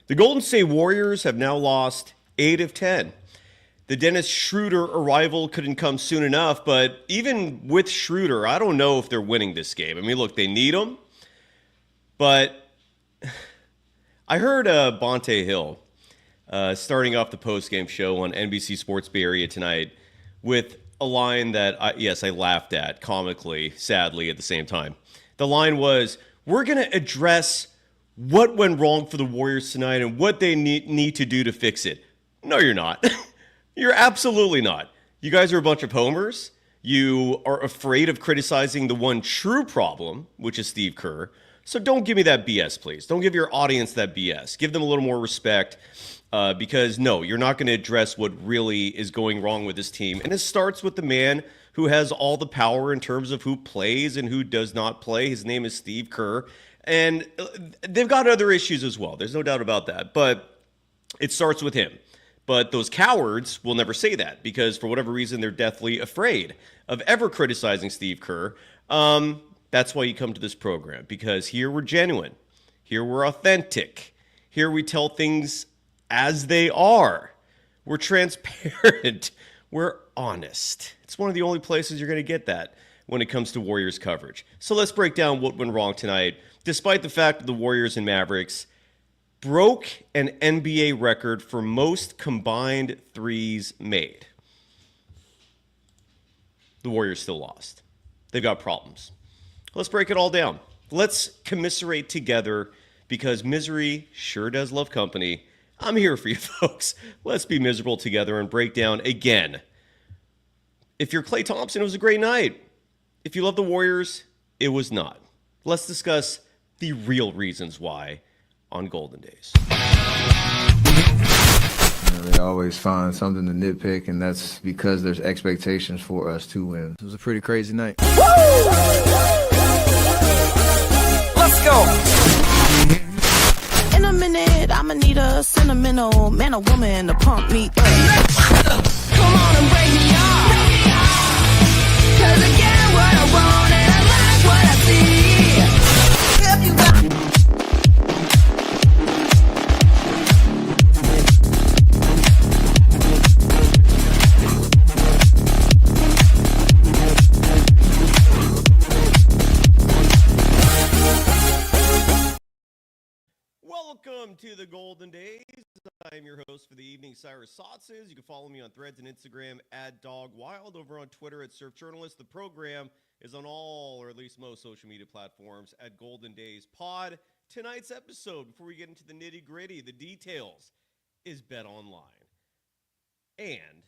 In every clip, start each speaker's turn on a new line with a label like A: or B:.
A: The Golden State Warriors have now lost 8 of 10. The Dennis Schroder arrival couldn't come soon enough, but even with Schroder, I don't know if they're winning this game. I mean, look, they need him, but I heard Bonte Hill starting off the postgame show on NBC Sports Bay Area tonight with a line that, I laughed at comically, sadly at the same time. The line was, we're going to address what went wrong for the Warriors tonight and what they need to do to fix it. No, you're not. You're absolutely not. You guys are a bunch of homers. You are afraid of criticizing the one true problem, which is Steve Kerr. So don't give me that BS, please. Don't give your audience that BS. Give them a little more respect because, no, you're not going to address what really is going wrong with this team. And it starts with the man who has all the power in terms of who plays and who does not play. His name is Steve Kerr. And they've got other issues as well. There's no doubt about that. But it starts with him. But those cowards will never say that because for whatever reason, they're deathly afraid of ever criticizing Steve Kerr. That's why you come to this program, because here we're genuine. Here we're authentic. Here we tell things as they are. We're transparent. We're honest. It's one of the only places you're going to get that when it comes to Warriors coverage. So let's break down what went wrong tonight. Despite the fact that the Warriors and Mavericks broke an NBA record for most combined threes made, the Warriors still lost. They've got problems. Let's break it all down. Let's commiserate together because misery sure does love company. I'm here for you, folks. Let's be miserable together and break down again. If you're Klay Thompson, it was a great night. If you love the Warriors, it was not. Let's discuss the real reasons why on Golden Days.
B: They always find something to nitpick, and that's because there's expectations for us to win. It was a pretty crazy night.
C: Let's go. In a minute, I'ma need a sentimental man or woman to pump me up. Come on and break me off. 'Cause I get what I want and I like what I see. If you got
A: Welcome to the Golden Days. I am your host for the evening, Cyrus Saatsaz. You can follow me on Threads and Instagram at DogWild, over on Twitter at Surf Journalist. The program is on all, or at least most, social media platforms at Golden Days Pod. Tonight's episode, before we get into the nitty-gritty, the details, is Bet Online. And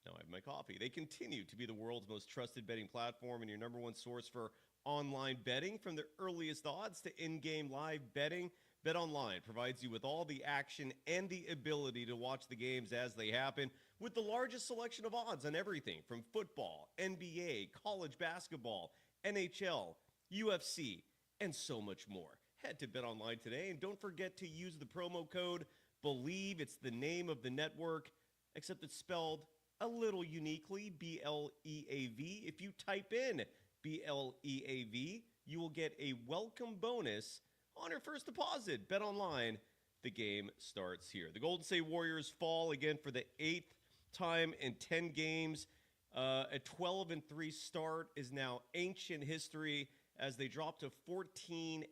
A: now I have my coffee. They continue to be the world's most trusted betting platform and your number one source for online betting. From the earliest odds to in-game live betting, BetOnline provides you with all the action and the ability to watch the games as they happen with the largest selection of odds on everything from football, NBA, college basketball, NHL, UFC, and so much more. Head to BetOnline today and don't forget to use the promo code BELIEVE. It's the name of the network, except it's spelled a little uniquely, B-L-E-A-V. If you type in BLEAV, you will get a welcome bonus on your first deposit. Bet Online, the game starts here. The Golden State Warriors fall again for the 8th time in 10 games. A 12-3 start is now ancient history as they drop to 14-10.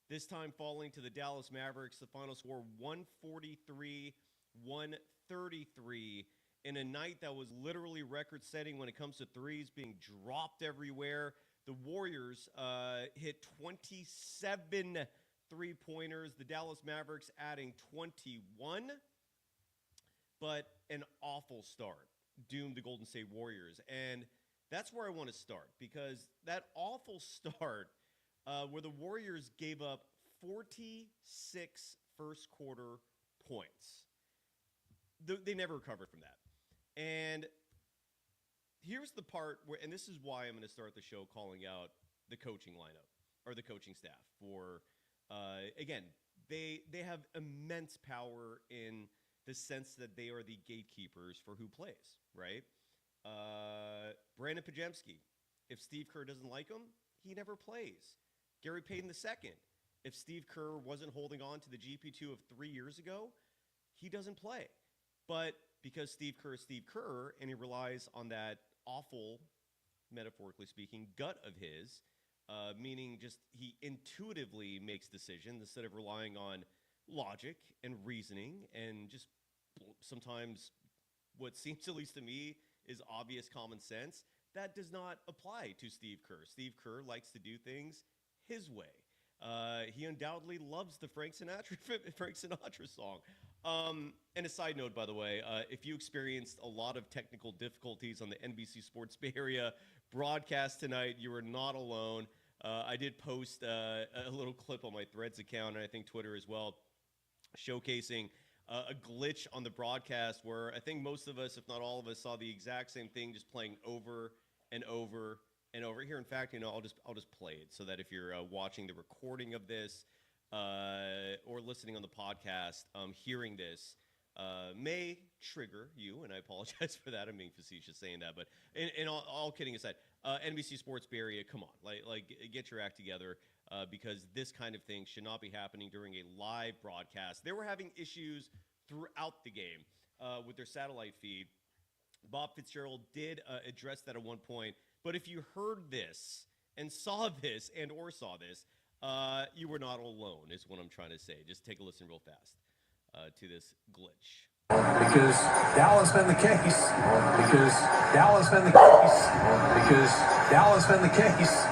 A: This time falling to the Dallas Mavericks. The final score 143-133. In a night that was literally record-setting when it comes to threes being dropped everywhere. The Warriors hit 27 three-pointers. The Dallas Mavericks adding 21. But an awful start doomed the Golden State Warriors. And that's where I want to start, because that awful start where the Warriors gave up 46 first-quarter points. They never recovered from that. And here's the part where, and this is why I'm going to start the show calling out the coaching lineup or the coaching staff for, again, they have immense power in the sense that they are the gatekeepers for who plays, right? Brandon Podziemski, if Steve Kerr doesn't like him, he never plays. Gary Payton II, if Steve Kerr wasn't holding on to the GP2 of 3 years ago, he doesn't play. But because Steve Kerr is Steve Kerr, and he relies on that awful, metaphorically speaking, gut of his, meaning just he intuitively makes decisions instead of relying on logic and reasoning and just sometimes what seems, at least to me, is obvious common sense. That does not apply to Steve Kerr. Steve Kerr likes to do things his way. He undoubtedly loves the Frank Sinatra song. And a side note, by the way, if you experienced a lot of technical difficulties on the NBC Sports Bay Area broadcast tonight, you are not alone. I did post a little clip on my Threads account, and I think Twitter as well, showcasing a glitch on the broadcast where I think most of us, if not all of us, saw the exact same thing just playing over and over and over. Here, in fact, I'll just play it so that if you're watching the recording of this or listening on the podcast, hearing this may trigger you, and I apologize for that. I'm being facetious saying that, but in all kidding aside, NBC Sports Bay Area, come on, like get your act together. Because this kind of thing should not be happening during a live broadcast. They were having issues throughout the game with their satellite feed. Bob Fitzgerald did address that at one point. But if you heard this and saw this you were not alone, is what I'm trying to say. Just take a listen real fast to this glitch.
D: Because Dallas been the case. Because Dallas been the case. Because Dallas been the case.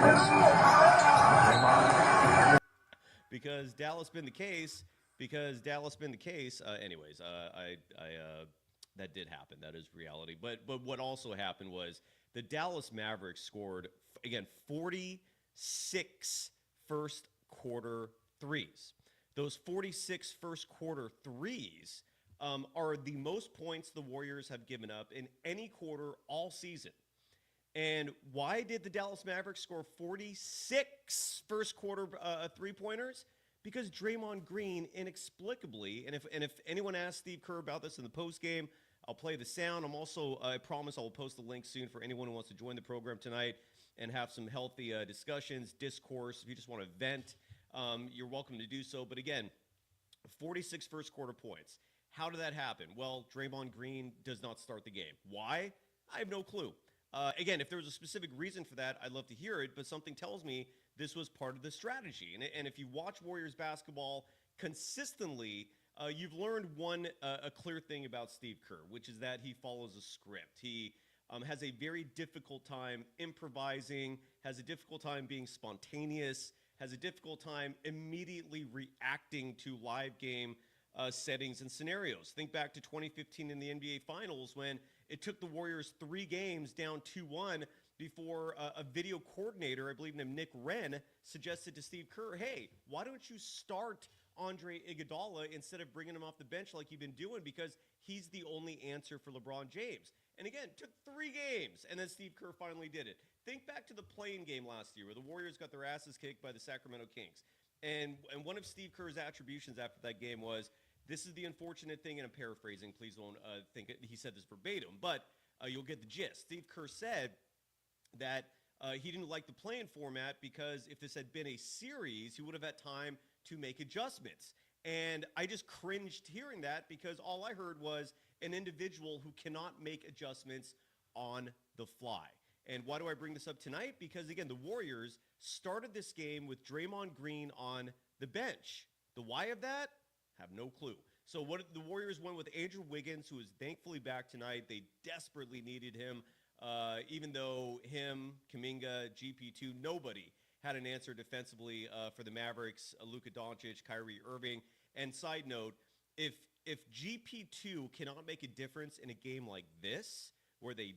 A: Because Dallas been the case. Because Dallas been the case. Anyways, that did happen. That is reality. But what also happened was the Dallas Mavericks scored, again, 46 first quarter threes. Those 46 first quarter threes are the most points the Warriors have given up in any quarter all season. And why did the Dallas Mavericks score 46 first quarter three-pointers? Because Draymond Green inexplicably, and if anyone asks Steve Kerr about this in the postgame, I'll play the sound. I promise I will post a link soon for anyone who wants to join the program tonight and have some healthy discussions, discourse. If you just want to vent, you're welcome to do so. But again, 46 first quarter points. How did that happen? Well, Draymond Green does not start the game. Why? I have no clue. Again, if there was a specific reason for that, I'd love to hear it, but something tells me this was part of the strategy. And if you watch Warriors basketball consistently, you've learned a clear thing about Steve Kerr, which is that he follows a script. He has a very difficult time improvising, has a difficult time being spontaneous, has a difficult time immediately reacting to live game settings and scenarios. Think back to 2015 in the NBA Finals when it took the Warriors 3 games down 2-1 before a video coordinator, I believe named Nick Wren, suggested to Steve Kerr, hey, why don't you start Andre Iguodala instead of bringing him off the bench like you've been doing, because he's the only answer for LeBron James. And again, it took 3 games, and then Steve Kerr finally did it. Think back to the play-in game last year where the Warriors got their asses kicked by the Sacramento Kings. And one of Steve Kerr's attributions after that game was, this is the unfortunate thing, and I'm paraphrasing, please don't think he said this verbatim, but you'll get the gist. Steve Kerr said that he didn't like the play-in format because if this had been a series, he would have had time to make adjustments. And I just cringed hearing that because all I heard was an individual who cannot make adjustments on the fly. And why do I bring this up tonight? Because, again, the Warriors started this game with Draymond Green on the bench. The why of that? Have no clue. So what the Warriors went with Andrew Wiggins, who is thankfully back tonight. They desperately needed him, even though him, Kuminga, GP2, nobody had an answer defensively for the Mavericks, Luka Doncic, Kyrie Irving. And side note, if GP2 cannot make a difference in a game like this, where they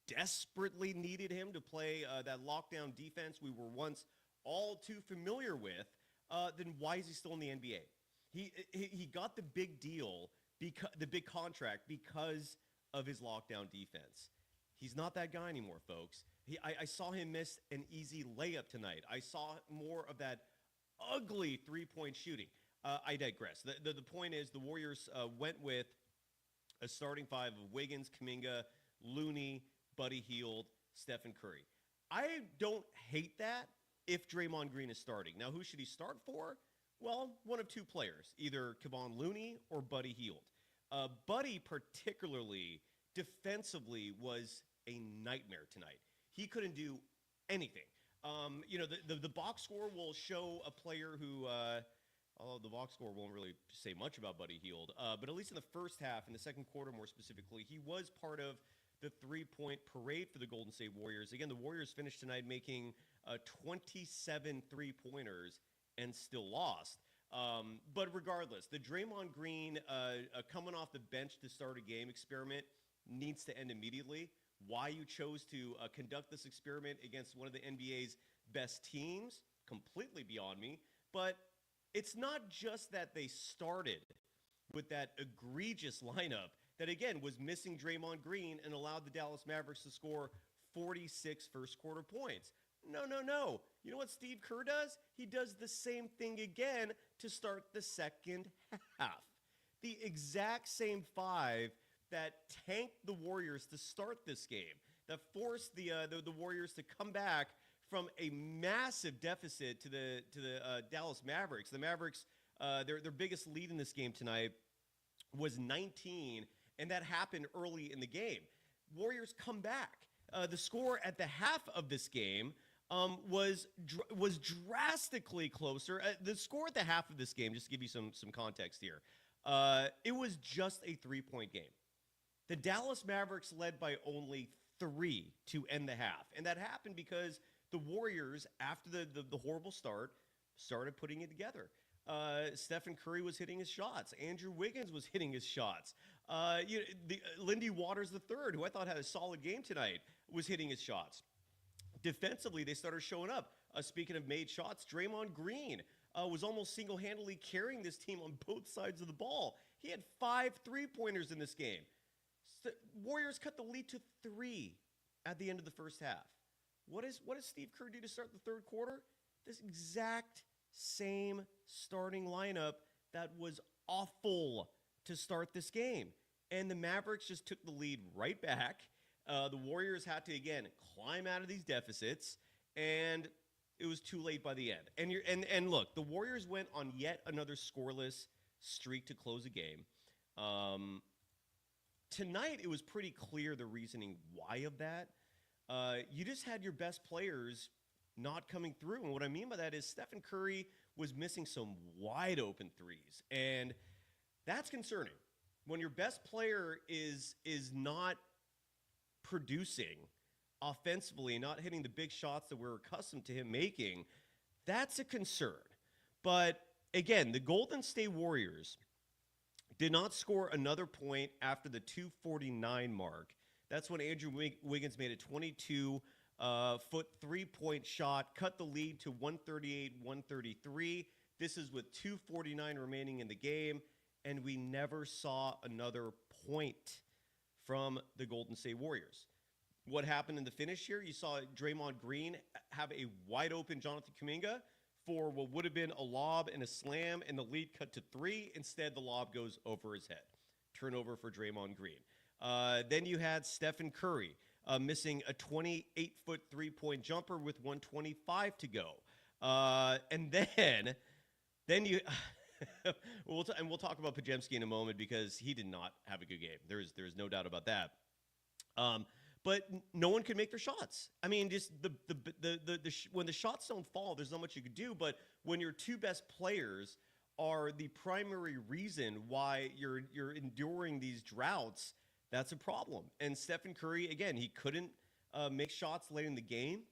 A: desperately needed him to play that lockdown defense we were once all too familiar with, then why is he still in the NBA? He got the big deal, the big contract, because of his lockdown defense. He's not that guy anymore, folks. I saw him miss an easy layup tonight. I saw more of that ugly three-point shooting. I digress. The point is the Warriors went with a starting 5 of Wiggins, Kuminga, Looney, Buddy Hield, Stephen Curry. I don't hate that if Draymond Green is starting. Now, who should he start for? Well, one of two players, either Kevon Looney or Buddy Hield. Buddy, particularly defensively, was a nightmare tonight. He couldn't do anything. The box score will show a player who, although the box score won't really say much about Buddy Hield, but at least in the first half, in the second quarter more specifically, he was part of the three-point parade for the Golden State Warriors. Again, the Warriors finished tonight making 27 three-pointers and still lost. But regardless, the Draymond Green coming off the bench to start a game experiment needs to end immediately. Why you chose to conduct this experiment against one of the NBA's best teams, completely beyond me. But it's not just that they started with that egregious lineup that, again, was missing Draymond Green and allowed the Dallas Mavericks to score 46 first-quarter points. No. You know what Steve Kerr does? He does the same thing again to start the second half. The exact same five that tanked the Warriors to start this game, that forced the Warriors to come back from a massive deficit to the Dallas Mavericks. The Mavericks, their biggest lead in this game tonight was 19, and that happened early in the game. Warriors come back. The score at the half of this game was drastically closer. The score at the half of this game, just to give you some context here, it was just a three-point game. The Dallas Mavericks led by only 3 to end the half, and that happened because the Warriors, after the horrible start, started putting it together. Stephen Curry was hitting his shots. Andrew Wiggins was hitting his shots. Lindy Waters III, who I thought had a solid game tonight, was hitting his shots. Defensively, they started showing up. Speaking of made shots, Draymond Green was almost single-handedly carrying this team on both sides of the ball. He had 5 three-pointers in this game. Warriors cut the lead to 3 at the end of the first half. What does Steve Kerr do to start the third quarter? This exact same starting lineup that was awful to start this game. And the Mavericks just took the lead right back. The Warriors had to, again, climb out of these deficits, and it was too late by the end. And look, the Warriors went on yet another scoreless streak to close a game. Tonight, it was pretty clear the reasoning why of that. You just had your best players not coming through. And what I mean by that is Stephen Curry was missing some wide open threes. And that's concerning. When your best player is not producing offensively, not hitting the big shots that we're accustomed to him making, that's a concern. But again, the Golden State Warriors did not score another point after the 2:49 mark. That's when Andrew Wiggins made a 22-foot three-point shot, cut the lead to 138-133. This is with 2:49 remaining in the game, and we never saw another point from the Golden State Warriors. What happened in the finish here? You saw Draymond Green have a wide-open Jonathan Kuminga for what would have been a lob and a slam, and the lead cut to 3. Instead, the lob goes over his head. Turnover for Draymond Green. Then you had Stephen Curry missing a 28-foot three-point jumper with 1:25 to go. And then you we'll talk about Podziemski in a moment because he did not have a good game. There's no doubt about that. But no one could make their shots. I mean, just when the shots don't fall, there's not much you could do. But when your two best players are the primary reason why you're enduring these droughts, that's a problem. And Stephen Curry, again, he couldn't make shots late in the game.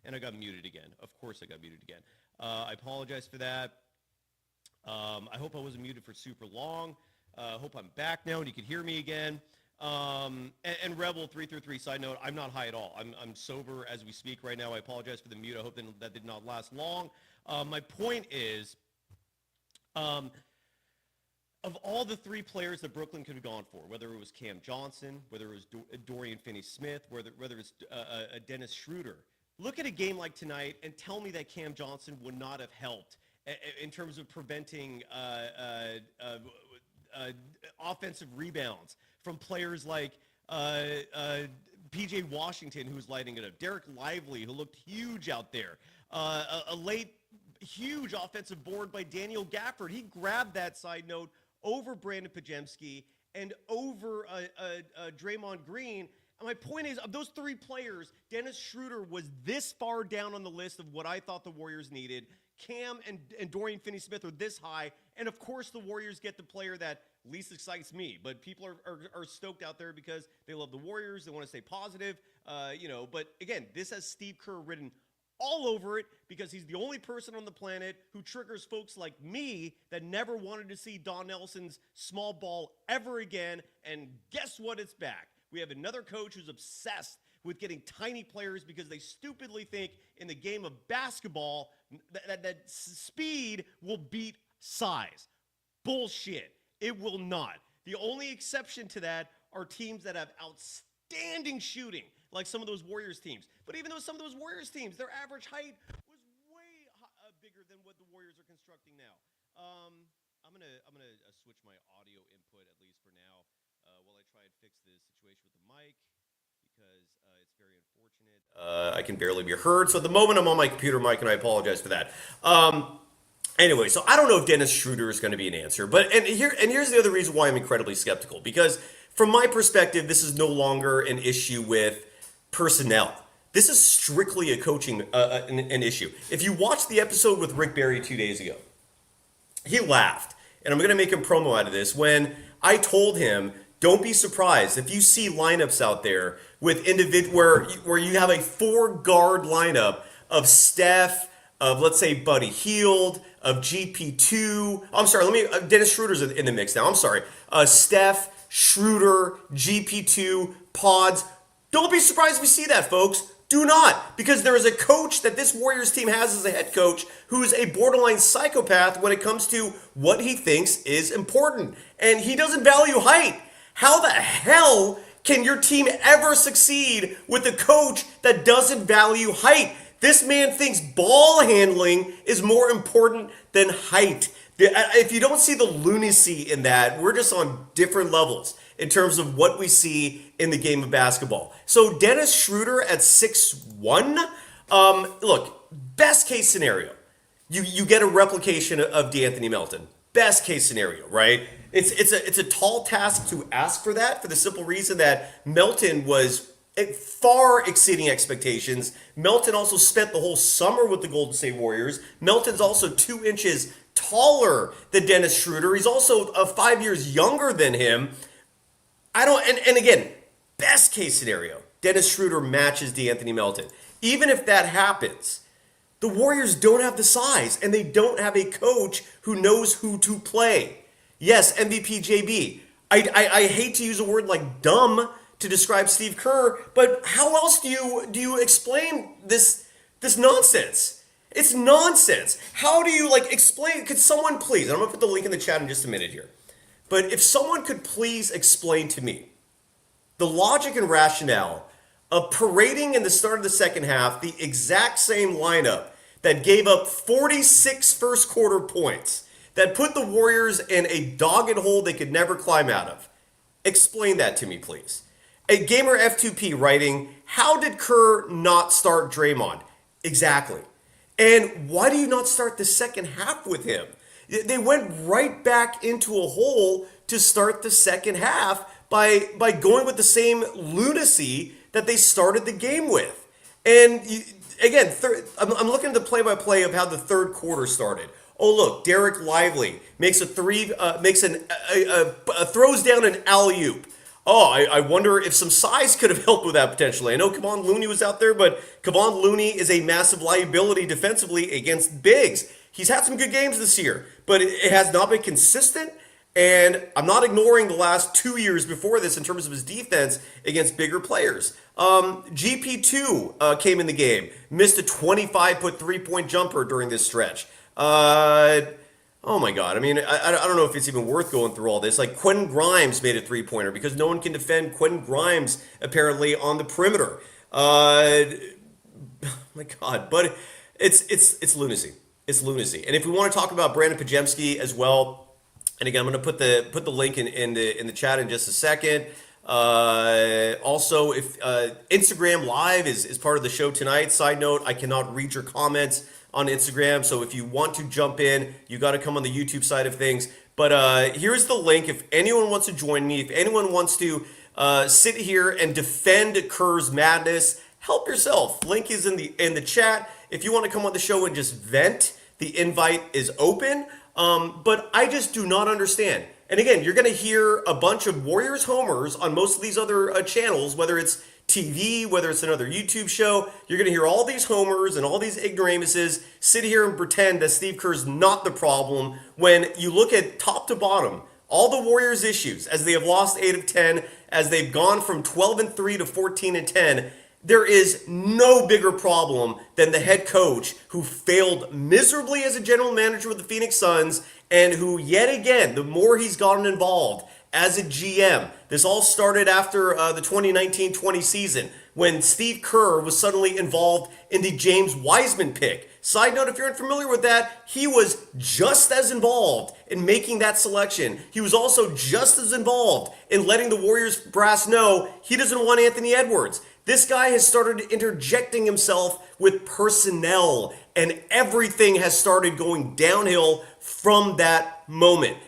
A: And I got muted again. Of course I got muted again. I apologize for that. I hope I wasn't muted for super long. I hope I'm back now and you can hear me again. And Rebel 333, side note, I'm not high at all. I'm sober as we speak right now. I apologize for the mute. I hope that did not last long. My point is, of all the three players that Brooklyn could have gone for, whether it was Cam Johnson, whether it was Dorian Finney-Smith, whether it's Dennis Schroder, look at a game like tonight and tell me that Cam Johnson would not have helped in terms of preventing offensive rebounds from players like P.J. Washington, who's lighting it up, Derek Lively, who looked huge out there, a late huge offensive board by Daniel Gafford. He grabbed that, side note, over Brandon Podziemski and over Draymond Green. And my point is, of those three players, Dennis Schroder was this far down on the list of what I thought the Warriors needed. Cam and Dorian Finney-Smith are this high. And, of course, the Warriors get the player that least excites me. But people are stoked out there because they love the Warriors. They want to stay positive. But, again, this has Steve Kerr written all over it because he's the only person on the planet who triggers folks like me that never wanted to see Don Nelson's small ball ever again. And guess what? It's back. We have another coach who's obsessed with getting tiny players because they stupidly think in the game of basketball that speed will beat size. Bullshit. It will not. The only exception to that are teams that have outstanding shooting, like some of those Warriors teams. But even though some of those Warriors teams, their average height was way bigger than what the Warriors are constructing now. I'm gonna switch my audio input at least for now while I try and fix the situation with the mic because it's very unfortunate. I can barely be heard. So at the moment I'm on my computer mic, and I apologize for that. Anyway, so I don't know if Dennis Schroder is going to be an answer, but here's the other reason why I'm incredibly skeptical, because from my perspective, this is no longer an issue with personnel. This is strictly a coaching an issue. If you watched the episode with Rick Barry 2 days ago, he laughed, and I'm going to make him promo out of this when I told him, don't be surprised if you see lineups out there with where you have a 4-guard lineup of Steph, of let's say Buddy Hield, of GP2. I'm sorry, Dennis Schroeder's in the mix now. I'm sorry. Steph, Schroder, GP2, Pods. Don't be surprised if you see that, folks. Do not, because there is a coach that this Warriors team has as a head coach who is a borderline psychopath when it comes to what he thinks is important. And he doesn't value height. How the hell can your team ever succeed with a coach that doesn't value height? This man thinks ball handling is more important than height. If you don't see the lunacy in that, we're just on different levels in terms of what we see in the game of basketball. So Dennis Schroder at 6'1", look, best case scenario, you get a replication of DeAnthony Melton. Best case scenario, right? It's a tall task to ask for that, for the simple reason that Melton was far exceeding expectations. Melton also spent the whole summer with the Golden State Warriors. Melton's also 2 inches taller than Dennis Schroder. He's also 5 years younger than him. And again, best case scenario, Dennis Schroder matches DeAnthony Melton. Even if that happens, the Warriors don't have the size, and they don't have a coach who knows who to play. Yes, MVP JB. I hate to use a word like dumb to describe Steve Kerr, but how else do you explain this nonsense? It's nonsense. How do you explain? Could someone please? I'm gonna put the link in the chat in just a minute here. But if someone could please explain to me the logic and rationale of parading in the start of the second half the exact same lineup that gave up 46 first quarter points, that put the Warriors in a dogged hole they could never climb out of. Explain that to me, please. A Gamer F2P writing, how did Kerr not start Draymond? Exactly. And why do you not start the second half with him? They went right back into a hole to start the second half by going with the same lunacy that they started the game with. And again, I'm looking at the play-by-play of how the third quarter started. Oh look, Derek Lively makes a throws down an alley-oop. Oh, I wonder if some size could have helped with that potentially. I know Kevon Looney was out there, but Kevon Looney is a massive liability defensively against bigs. He's had some good games this year, but it has not been consistent. And I'm not ignoring the last 2 years before this in terms of his defense against bigger players. GP2 came in the game, missed a 25-foot three-point jumper during this stretch. Oh my God. I mean, I don't know if it's even worth going through all this. Like Quentin Grimes made a three-pointer because no one can defend Quentin Grimes apparently on the perimeter. Oh my God. But it's lunacy. It's lunacy. And if we want to talk about Brandon Podziemski as well, and again, I'm going to put the link in the chat in just a second. Also, if Instagram Live is part of the show tonight. Side note, I cannot read your comments on Instagram, so if you want to jump in, you got to come on the YouTube side of things. But here's the link. If anyone wants to join me, if anyone wants to sit here and defend Kerr's madness, help yourself. Link is in the chat. If you want to come on the show and just vent, the invite is open. But I just do not understand. And again, you're going to hear a bunch of Warriors homers on most of these other channels, whether it's TV, whether it's another YouTube show. You're going to hear all these homers and all these ignoramuses sit here and pretend that Steve Kerr's not the problem when you look at top to bottom, all the Warriors issues as they have lost 8 of 10, as they've gone from 12-3 to 14-10. There is no bigger problem than the head coach who failed miserably as a general manager with the Phoenix Suns and who, yet again, the more he's gotten involved as a GM, this all started after the 2019-20 season when Steve Kerr was suddenly involved in the James Wiseman pick. Side note, if you're unfamiliar with that, he was just as involved in making that selection. He was also just as involved in letting the Warriors brass know he doesn't want Anthony Edwards. This guy has started interjecting himself with personnel, and everything has started going downhill from that moment.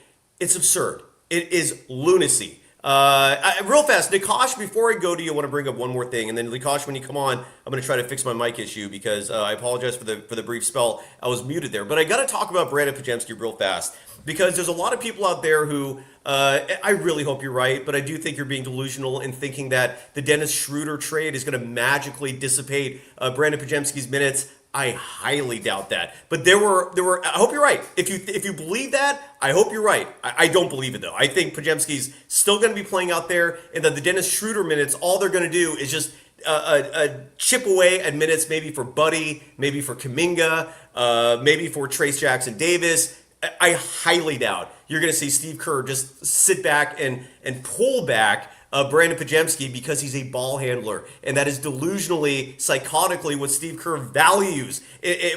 A: It's absurd. It is lunacy. Real fast, Nikos, before I go to you, I want to bring up one more thing. And then Nikos, when you come on, I'm going to try to fix my mic issue because I apologize for the brief spell. I was muted there. But I got to talk about Brandon Podziemski real fast because there's a lot of people out there who, I really hope you're right, but I do think you're being delusional in thinking that the Dennis Schroder trade is going to magically dissipate Brandon Podziemski's minutes. I highly doubt that. But there were. I hope you're right. If you believe that, I hope you're right. I don't believe it though. I think Podziemski's still going to be playing out there, and that the Dennis Schroder minutes, all they're going to do is just a chip away at minutes, maybe for Buddy, maybe for Kuminga, maybe for Trace Jackson Davis. I highly doubt you're going to see Steve Kerr just sit back and pull back Brandon Podziemski because he's a ball handler, and that is delusionally, psychotically what Steve Kerr values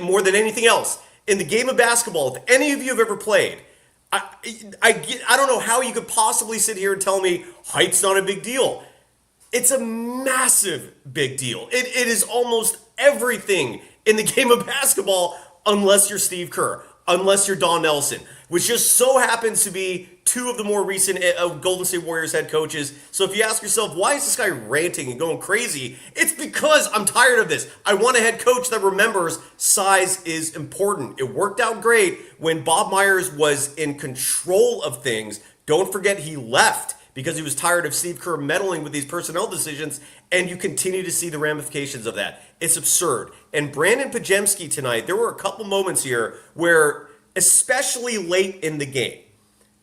A: more than anything else. In the game of basketball, if any of you have ever played, I don't know how you could possibly sit here and tell me height's not a big deal. It's a massive big deal. It is almost everything in the game of basketball unless you're Steve Kerr, unless you're Don Nelson, which just so happens to be two of the more recent Golden State Warriors head coaches. So if you ask yourself, why is this guy ranting and going crazy? It's because I'm tired of this. I want a head coach that remembers size is important. It worked out great when Bob Myers was in control of things. Don't forget he left because he was tired of Steve Kerr meddling with these personnel decisions, and you continue to see the ramifications of that. It's absurd. And Brandon Podziemski tonight, there were a couple moments here where, especially late in the game,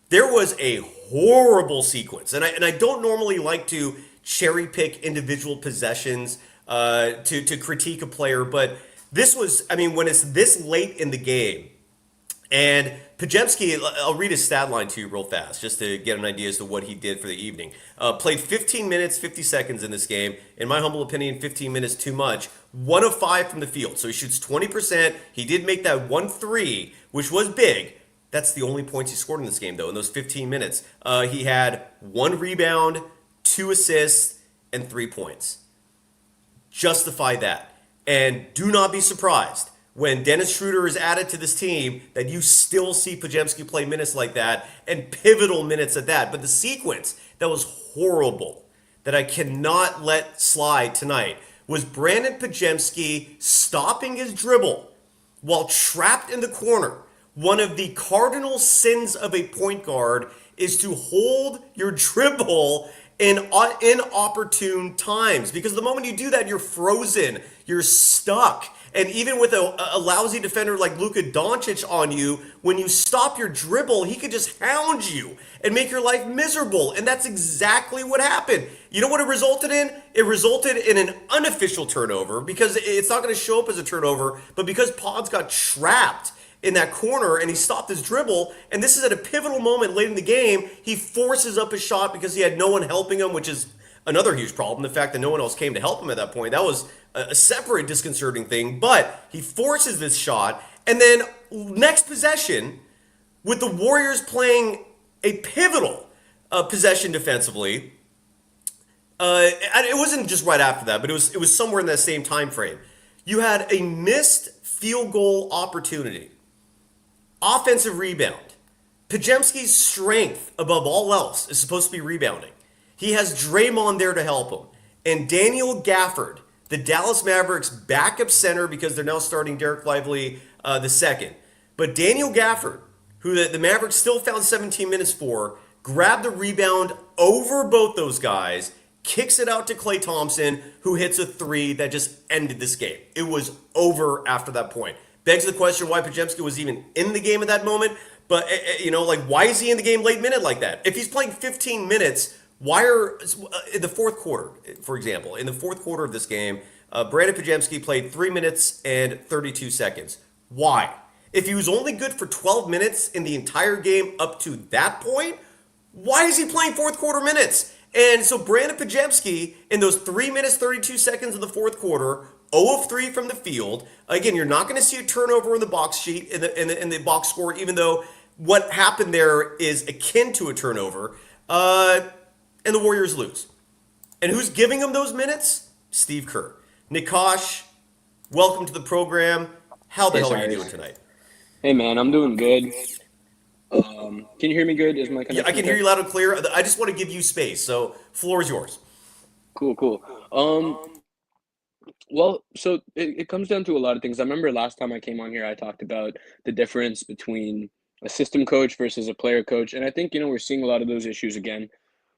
A: there was a horrible sequence. And I don't normally like to cherry pick individual possessions to critique a player, but this was, when it's this late in the game, and Podziemski, I'll read his stat line to you real fast, just to get an idea as to what he did for the evening. Played 15 minutes, 50 seconds in this game. In my humble opinion, 15 minutes too much. 1 of 5 from the field, so he shoots 20%. He did make that 1-3, which was big. That's the only points he scored in this game, though, in those 15 minutes. He had 1 rebound, 2 assists, and 3 points. Justify that. And do not be surprised when Dennis Schroder is added to this team that you still see Podziemski play minutes like that, and pivotal minutes at that. But the sequence that was horrible, that I cannot let slide tonight, was Brandon Podziemski stopping his dribble while trapped in the corner. One of the cardinal sins of a point guard is to hold your dribble in inopportune times, because the moment you do that, you're frozen, you're stuck. And even with a lousy defender like Luka Doncic on you, when you stop your dribble, he could just hound you and make your life miserable. And that's exactly what happened. You know what it resulted in? It resulted in an unofficial turnover, because it's not going to show up as a turnover, but because Pods got trapped in that corner and he stopped his dribble, and this is at a pivotal moment late in the game, he forces up his shot because he had no one helping him, which is another huge problem. The fact that no one else came to help him at that point, that was a separate disconcerting thing. But he forces this shot, and then next possession, with the Warriors playing a pivotal possession defensively, it wasn't just right after that, but it was somewhere in that same time frame. You had a missed field goal opportunity, offensive rebound. Podziemski's strength above all else is supposed to be rebounding. He has Draymond there to help him. And Daniel Gafford, the Dallas Mavericks backup center, because they're now starting Derek Lively the second. But Daniel Gafford, who the Mavericks still found 17 minutes for, grabbed the rebound over both those guys, kicks it out to Klay Thompson, who hits a three that just ended this game. It was over after that point. Begs the question why Podziemski was even in the game at that moment. But, why is he in the game late minute like that? If he's playing 15 minutes, why are, in the fourth quarter, for example, in the fourth quarter of this game, Brandon Podziemski played 3 minutes and 32 seconds. Why? If he was only good for 12 minutes in the entire game up to that point, why is he playing fourth quarter minutes? And so Brandon Podziemski, in those 3 minutes, 32 seconds of the fourth quarter, 0 of 3 from the field. Again, you're not going to see a turnover in the box sheet, in the box score, even though what happened there is akin to a turnover. And the Warriors lose. And who's giving them those minutes? Steve Kerr. Nikos, welcome to the program. How the hell are you doing tonight?
E: Hey, man, I'm doing good. Can you hear me good? Is my connection
A: I can hear you loud and clear. I just want to give you space, so floor is yours.
E: Cool. Well, so it comes down to a lot of things. I remember last time I came on here, I talked about the difference between a system coach versus a player coach. And I think, we're seeing a lot of those issues again,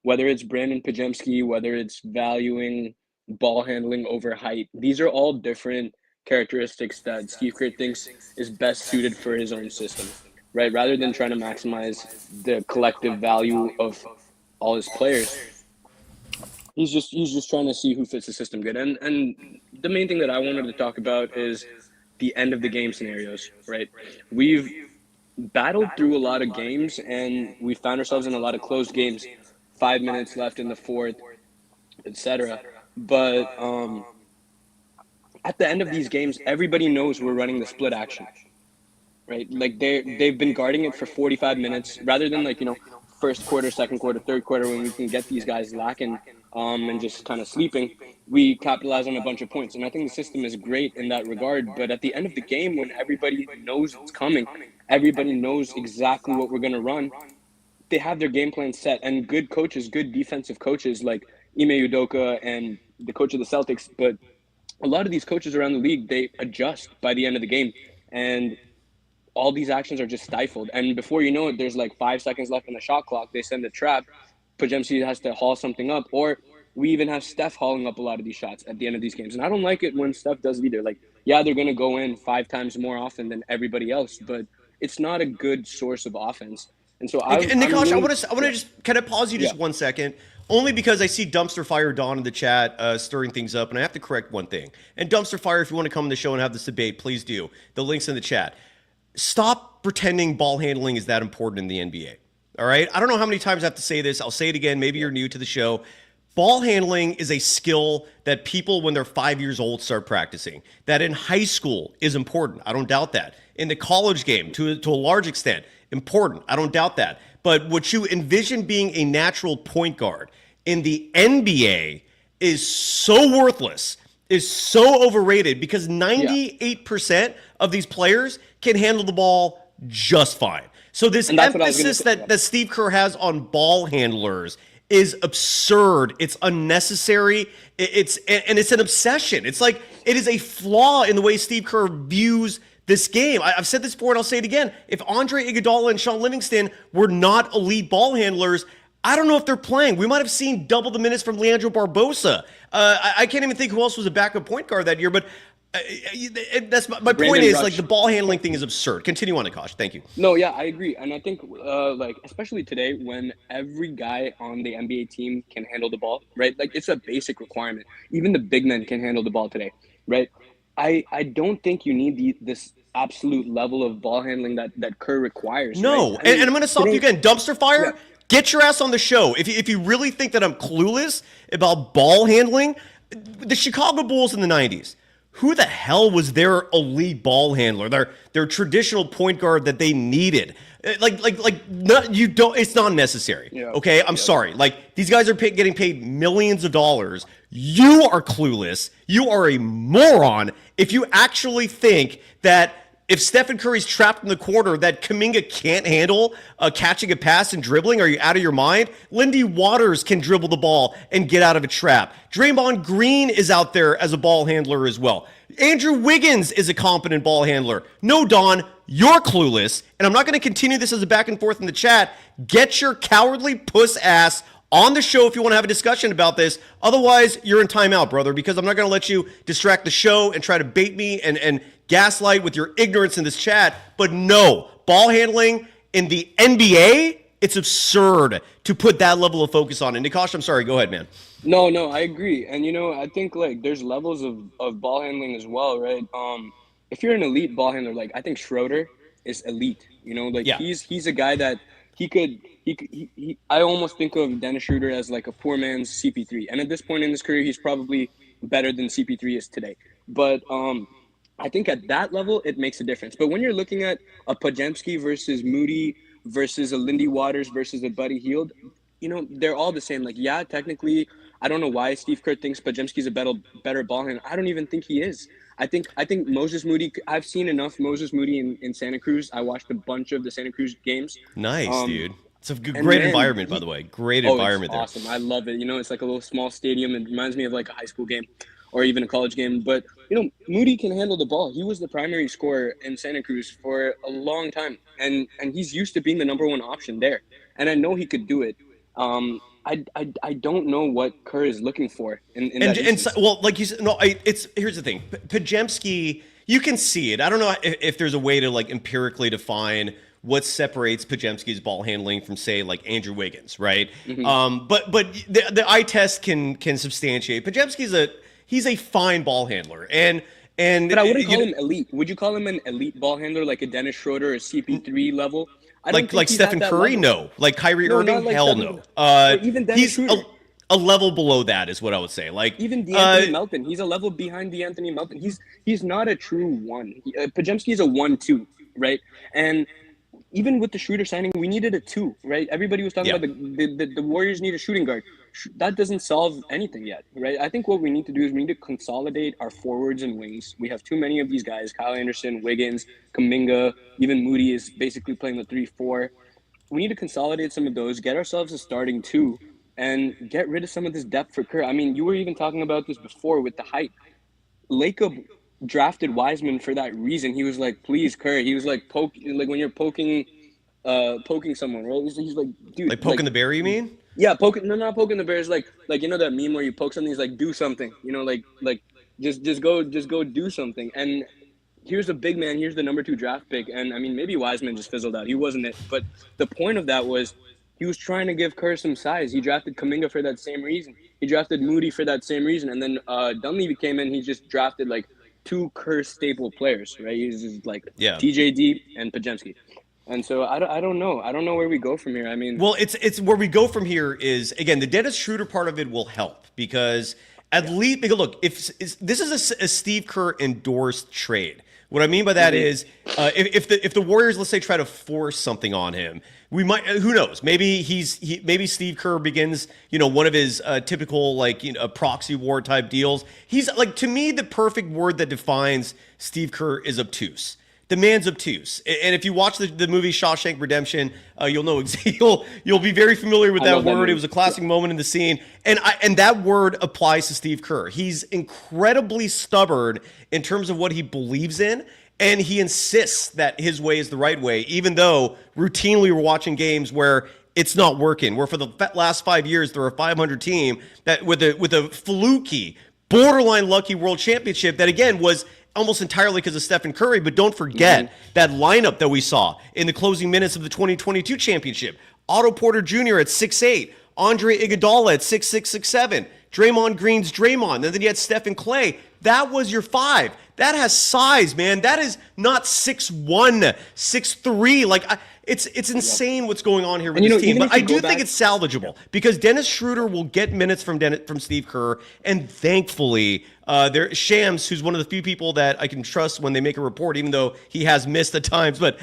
E: whether it's Brandon Podziemski, whether it's valuing ball handling over height. These are all different characteristics that Steve Kerr thinks is best suited for his own system, right? Rather than trying to maximize the collective value of all his players. He's just trying to see who fits the system good. And the main thing that I wanted to talk about is the end of the game scenarios, right? We've battled through a lot of games, and we found ourselves in a lot of closed games, 5 minutes left in the fourth, etc. But at the end of these games, everybody knows we're running the split action, right? Like they've been guarding it for 45 minutes rather than first quarter, second quarter, third quarter, when we can get these guys lacking and just kind of sleeping. We capitalize on a bunch of points. And I think the system is great in that regard. But at the end of the game, when everybody knows it's coming, everybody knows exactly what we're going to run, they have their game plan set. And good coaches, good defensive coaches like Ime Udoka and the coach of the Celtics, but a lot of these coaches around the league, they adjust by the end of the game. And all these actions are just stifled. And before you know it, there's 5 seconds left on the shot clock. They send a trap. Podziemski has to haul something up. Or we even have Steph hauling up a lot of these shots at the end of these games. And I don't like it when Steph does it either. They're going to go in 5 times more often than everybody else, but it's not a good source of offense. And so
A: Nikos, really, I want to just kind of pause you just 1 second, only because I see Dumpster Fire Dawn in the chat stirring things up, and I have to correct one thing. And Dumpster Fire, if you want to come on the show and have this debate, please do. The link's in the chat. Stop pretending ball handling is that important in the NBA. All right? I don't know how many times I have to say this. I'll say it again. Maybe you're new to the show. Ball handling is a skill that people, when they're 5 years old, start practicing. That in high school is important. I don't doubt that. In the college game, to a large extent, important. I don't doubt that. But what you envision being a natural point guard in the NBA is so worthless, is so overrated, because 98% of these players can handle the ball just fine. So this emphasis that Steve Kerr has on ball handlers is absurd. It's unnecessary. It's an obsession. It's like it is a flaw in the way Steve Kerr views this game. I've said this before and I'll say it again. If Andre Iguodala and Sean Livingston were not elite ball handlers, I don't know if they're playing. We might have seen double the minutes from Leandro Barbosa. I can't even think who else was a backup point guard that year, but that's my point is,
E: Rush.
A: like, the ball handling thing is absurd. Continue on, Nikos. Thank you.
E: No, yeah, I agree. And I think, like, especially today when every guy on the NBA team can handle the ball, right? Like, it's a basic requirement. Even the big men can handle the ball today, right? I don't think you need this absolute level of ball handling that Kerr requires.
A: No,
E: right? I mean,
A: and I'm going to stop
E: today-
A: you again. Dumpster fire,
E: Yeah.
A: get your ass on the show. If you really think that I'm clueless about ball handling, the Chicago Bulls in the 90s, who the hell was their elite ball handler? Their traditional point guard that they needed. It's not necessary.
E: Yeah.
A: Okay, I'm sorry. Like, these guys are getting paid millions of dollars. You are clueless. You are a moron if you actually think that if Stephen Curry's trapped in the corner, that Kuminga can't handle catching a pass and dribbling. Are you out of your mind? Lindy Waters can dribble the ball and get out of a trap. Draymond Green is out there as a ball handler as well. Andrew Wiggins is a competent ball handler. No, Don, you're clueless, and I'm not going to continue this as a back and forth in the chat. Get your cowardly puss ass on the show if you want to have a discussion about this. Otherwise, you're in timeout, brother, because I'm not going to let you distract the show and try to bait me and gaslight with your ignorance in this chat. But no, ball handling in the NBA, it's absurd to put that level of focus on it. Nikos, I'm sorry. Go ahead, man.
E: No, I agree. And, I think, like, there's levels of ball handling as well, right? If you're an elite ball handler, like, I think Schroder is elite.
A: Yeah.
E: He's a guy that I almost think of Dennis Schroder as like a poor man's CP3. And at this point in his career, he's probably better than CP3 is today. But I think at that level, it makes a difference. But when you're looking at a Podziemski versus Moody versus a Lindy Waters versus a Buddy Hield, they're all the same. Like, yeah, technically, I don't know why Steve Kerr thinks Podziemski's a better ball handler. I don't even think he is. I think Moses Moody, I've seen enough Moses Moody in Santa Cruz. I watched a bunch of the Santa Cruz games.
A: Nice, dude. It's a great environment, by the way. Great environment there.
E: Awesome. I love it. It's like a little small stadium. It reminds me of like a high school game or even a college game. But, Moody can handle the ball. He was the primary scorer in Santa Cruz for a long time. And he's used to being the number one option there. And I know he could do it. I don't know what Kerr is looking for in that instance.
A: Well, like you said, here's the thing. Podziemski, you can see it. I don't know if there's a way to, like, empirically define what separates Podziemski's ball handling from, say, like Andrew Wiggins, right? But the eye test can substantiate. Podziemski's he's a fine ball handler, but
E: I wouldn't call him elite. Would you call him an elite ball handler, like a Dennis Schroder or CP3 level? I don't think
A: like
E: he's
A: Stephen
E: at that
A: Curry,
E: level.
A: no. Like Kyrie Irving,
E: like
A: hell
E: Stephen,
A: no.
E: even Dennis
A: He's
E: Schroder.
A: a level below that, is what I would say. Like
E: Even DeAnthony Melton, he's a level behind DeAnthony Melton. He's not a true one. Podziemski is a 1-2, right? And even with the Schroder signing, we needed a 2, right? Everybody was talking about the Warriors need a shooting guard. That doesn't solve anything yet, right? I think what we need to do is we need to consolidate our forwards and wings. We have too many of these guys: Kyle Anderson, Wiggins, Kuminga, even Moody is basically playing the 3-4. We need to consolidate some of those, get ourselves a starting 2, and get rid of some of this depth for Kerr. I mean, you were even talking about this before with the height. Lacob drafted Wiseman for that reason. He was like, please, Kerr. He was like, when you're poking someone, right? He's like, dude.
A: like poking the bear, you mean?
E: Yeah, not poking the bear. Is like that meme where you poke something, he's like, do something. Just go do something. And here's a big man, here's the number 2 draft pick. And I mean, maybe Wiseman just fizzled out. He wasn't it. But the point of that was he was trying to give Kerr some size. He drafted Kuminga for that same reason. He drafted Moody for that same reason. And then Dunleavy came in, he just drafted like 2 Kerr staple players, right? He's just like TJD and Podziemski. And so I don't know. I don't know where we go from here. I mean,
A: well, it's where we go from here is, again, the Dennis Schroder part of it will help because at least, because look, if this is a Steve Kerr endorsed trade. What I mean by that is, if the Warriors, let's say, try to force something on him, we might. Who knows? Maybe maybe Steve Kerr begins, one of his typical proxy war type deals. He's like, to me, the perfect word that defines Steve Kerr is obtuse. The man's obtuse, and if you watch the movie Shawshank Redemption, you'll know you'll be very familiar with that word. It was a classic moment in the scene, and that word applies to Steve Kerr. He's incredibly stubborn in terms of what he believes in, and he insists that his way is the right way, even though routinely we're watching games where it's not working. Where for the last 5 years, they're a 500 team that with a fluky, borderline lucky world championship that, again, was almost entirely because of Stephen Curry. But don't forget that lineup that we saw in the closing minutes of the 2022 championship. Otto Porter Jr. at 6'8", Andre Iguodala at 6'6", 6'7", Draymond Green's Draymond, and then you had Steph and Klay. That was your 5. That has size, man. That is not 6'1", 6'3". Like, it's insane what's going on here with this team. But I do think it's salvageable because Dennis Schroder will get minutes from Steve Kerr, and thankfully, Shams, who's one of the few people that I can trust when they make a report, even though he has missed at times. But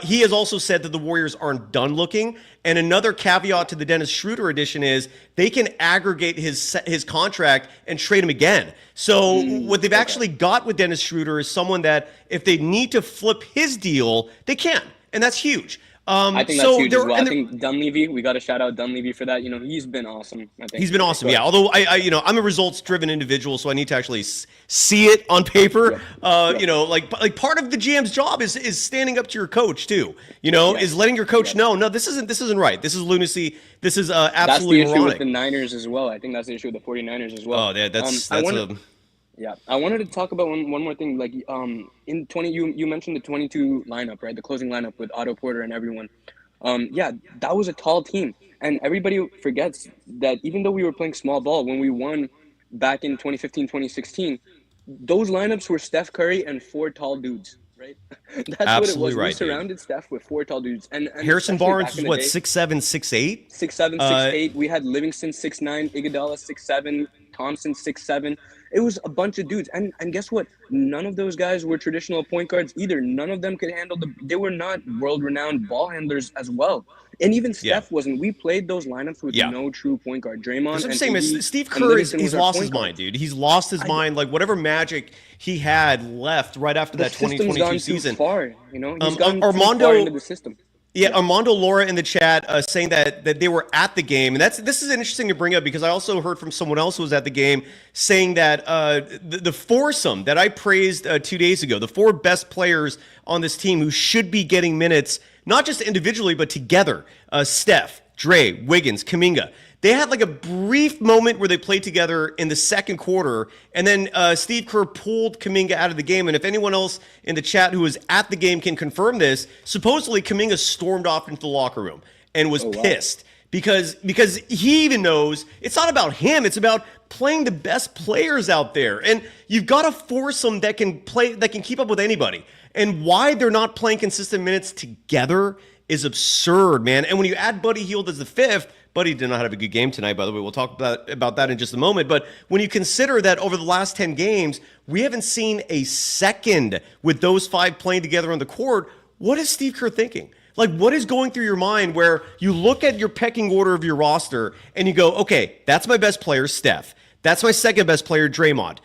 A: he has also said that the Warriors aren't done looking. And another caveat to the Dennis Schroder addition is they can aggregate his contract and trade him again. So what they've actually got with Dennis Schroder is someone that if they need to flip his deal, they can. And that's huge.
E: I think that's huge as well. I think Dunleavy, we got to shout out Dunleavy for that. He's been awesome. I think
A: he's been awesome. Yeah. Although I'm a results-driven individual, so I need to actually see it on paper. Like part of the GM's job is standing up to your coach too. Is letting your coach know, no, this isn't right. This is lunacy. This is absolutely
E: that's the issue
A: moronic.
E: With the Niners as well. I think that's the issue with the 49ers as well.
A: Oh, yeah,
E: Yeah, I wanted to talk about one more thing. Like, in 20, you mentioned the 22 lineup, right? The closing lineup with Otto Porter and everyone. That was a tall team, and everybody forgets that even though we were playing small ball when we won back in 2015, 2016, those lineups were Steph Curry and 4 tall dudes, right? That's
A: absolutely
E: what it was.
A: Right,
E: we surrounded Steph with 4 tall dudes, and
A: Harrison Barnes was what, 6'7", 6'8"?
E: 6'7", 6'8". We had Livingston 6'9", Iguodala 6'7", Thompson 6'7". It was a bunch of dudes. And guess what? None of those guys were traditional point guards either. None of them could handle they were not world-renowned ball handlers as well. And even Steph wasn't. We played those lineups with no true point guard. Draymond and AD,
A: Steve Kerr, he's lost his mind, dude. He's lost his mind. Like, whatever magic he had left right after that 2022 season.
E: Too far, He's gone
A: Armando,
E: too far into the system.
A: Yeah, Armando Laura in the chat saying that they were at the game. And this is interesting to bring up because I also heard from someone else who was at the game saying that the foursome that I praised 2 days ago, the 4 best players on this team who should be getting minutes, not just individually, but together, Steph, Dre, Wiggins, Kuminga. They had like a brief moment where they played together in the second quarter, and then Steve Kerr pulled Kuminga out of the game. And if anyone else in the chat who was at the game can confirm this, supposedly Kuminga stormed off into the locker room and was pissed because he even knows it's not about him. It's about playing the best players out there. And you've got to force them that can keep up with anybody. And why they're not playing consistent minutes together is absurd, man. And when you add Buddy Hield as the 5th, Buddy did not have a good game tonight, by the way. We'll talk about that in just a moment. But when you consider that over the last 10 games, we haven't seen a second with those 5 playing together on the court, what is Steve Kerr thinking? Like, what is going through your mind where you look at your pecking order of your roster and you go, okay, that's my best player, Steph. That's my second best player, Draymond.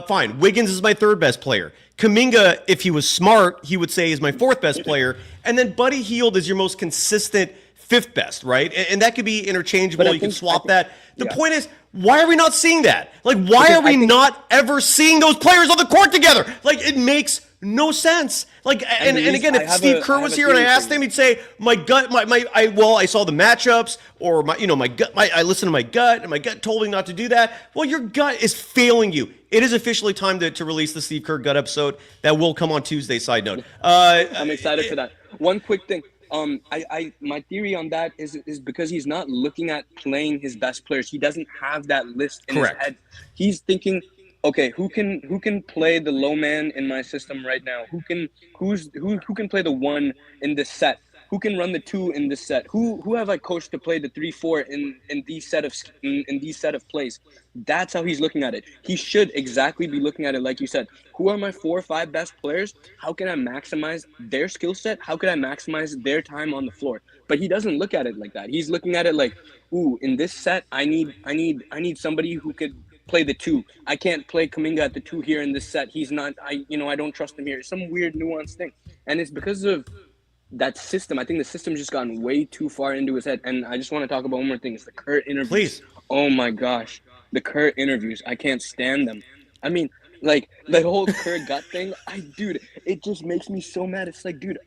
A: Fine. Wiggins is my 3rd best player. Kuminga, if he was smart, he would say is my 4th best player. And then Buddy Hield is your most consistent 5th best, right? And that could be interchangeable. You can swap that. The point is, why are we not seeing that? Like, why are we not ever seeing those players on the court together? Like, it makes no sense. Like, and again, if Steve Kerr was here and I asked him, he'd say, my gut, I saw the matchups, or my gut, I listened to my gut, and my gut told me not to do that. Well, your gut is failing you. It is officially time to release the Steve Kerr gut episode that will come on Tuesday. Side note.
E: I'm excited for that. One quick thing. My theory on that is because he's not looking at playing his best players. He doesn't have that list in his head. He's thinking, okay, who can play the low man in my system right now? Who can play the 1 in this set? Who can run the 2 in this set? Who have I coached to play the 3-4 in these set of plays? That's how he's looking at it. He should exactly be looking at it like you said. Who are my 4 or 5 best players? How can I maximize their skill set? How can I maximize their time on the floor? But he doesn't look at it like that. He's looking at it like, ooh, in this set, I need somebody who could play the 2. I can't play Kuminga at the 2 here in this set. He's not. I don't trust him here. Some weird nuanced thing, and it's because of that system. I think the system's just gotten way too far into his head. And I just want to talk about one more thing. It's the Kerr interviews.
A: Please.
E: Oh my gosh. The Kerr interviews. I can't stand them. I mean, like, the whole Kerr gut thing, dude, it just makes me so mad. It's like, dude,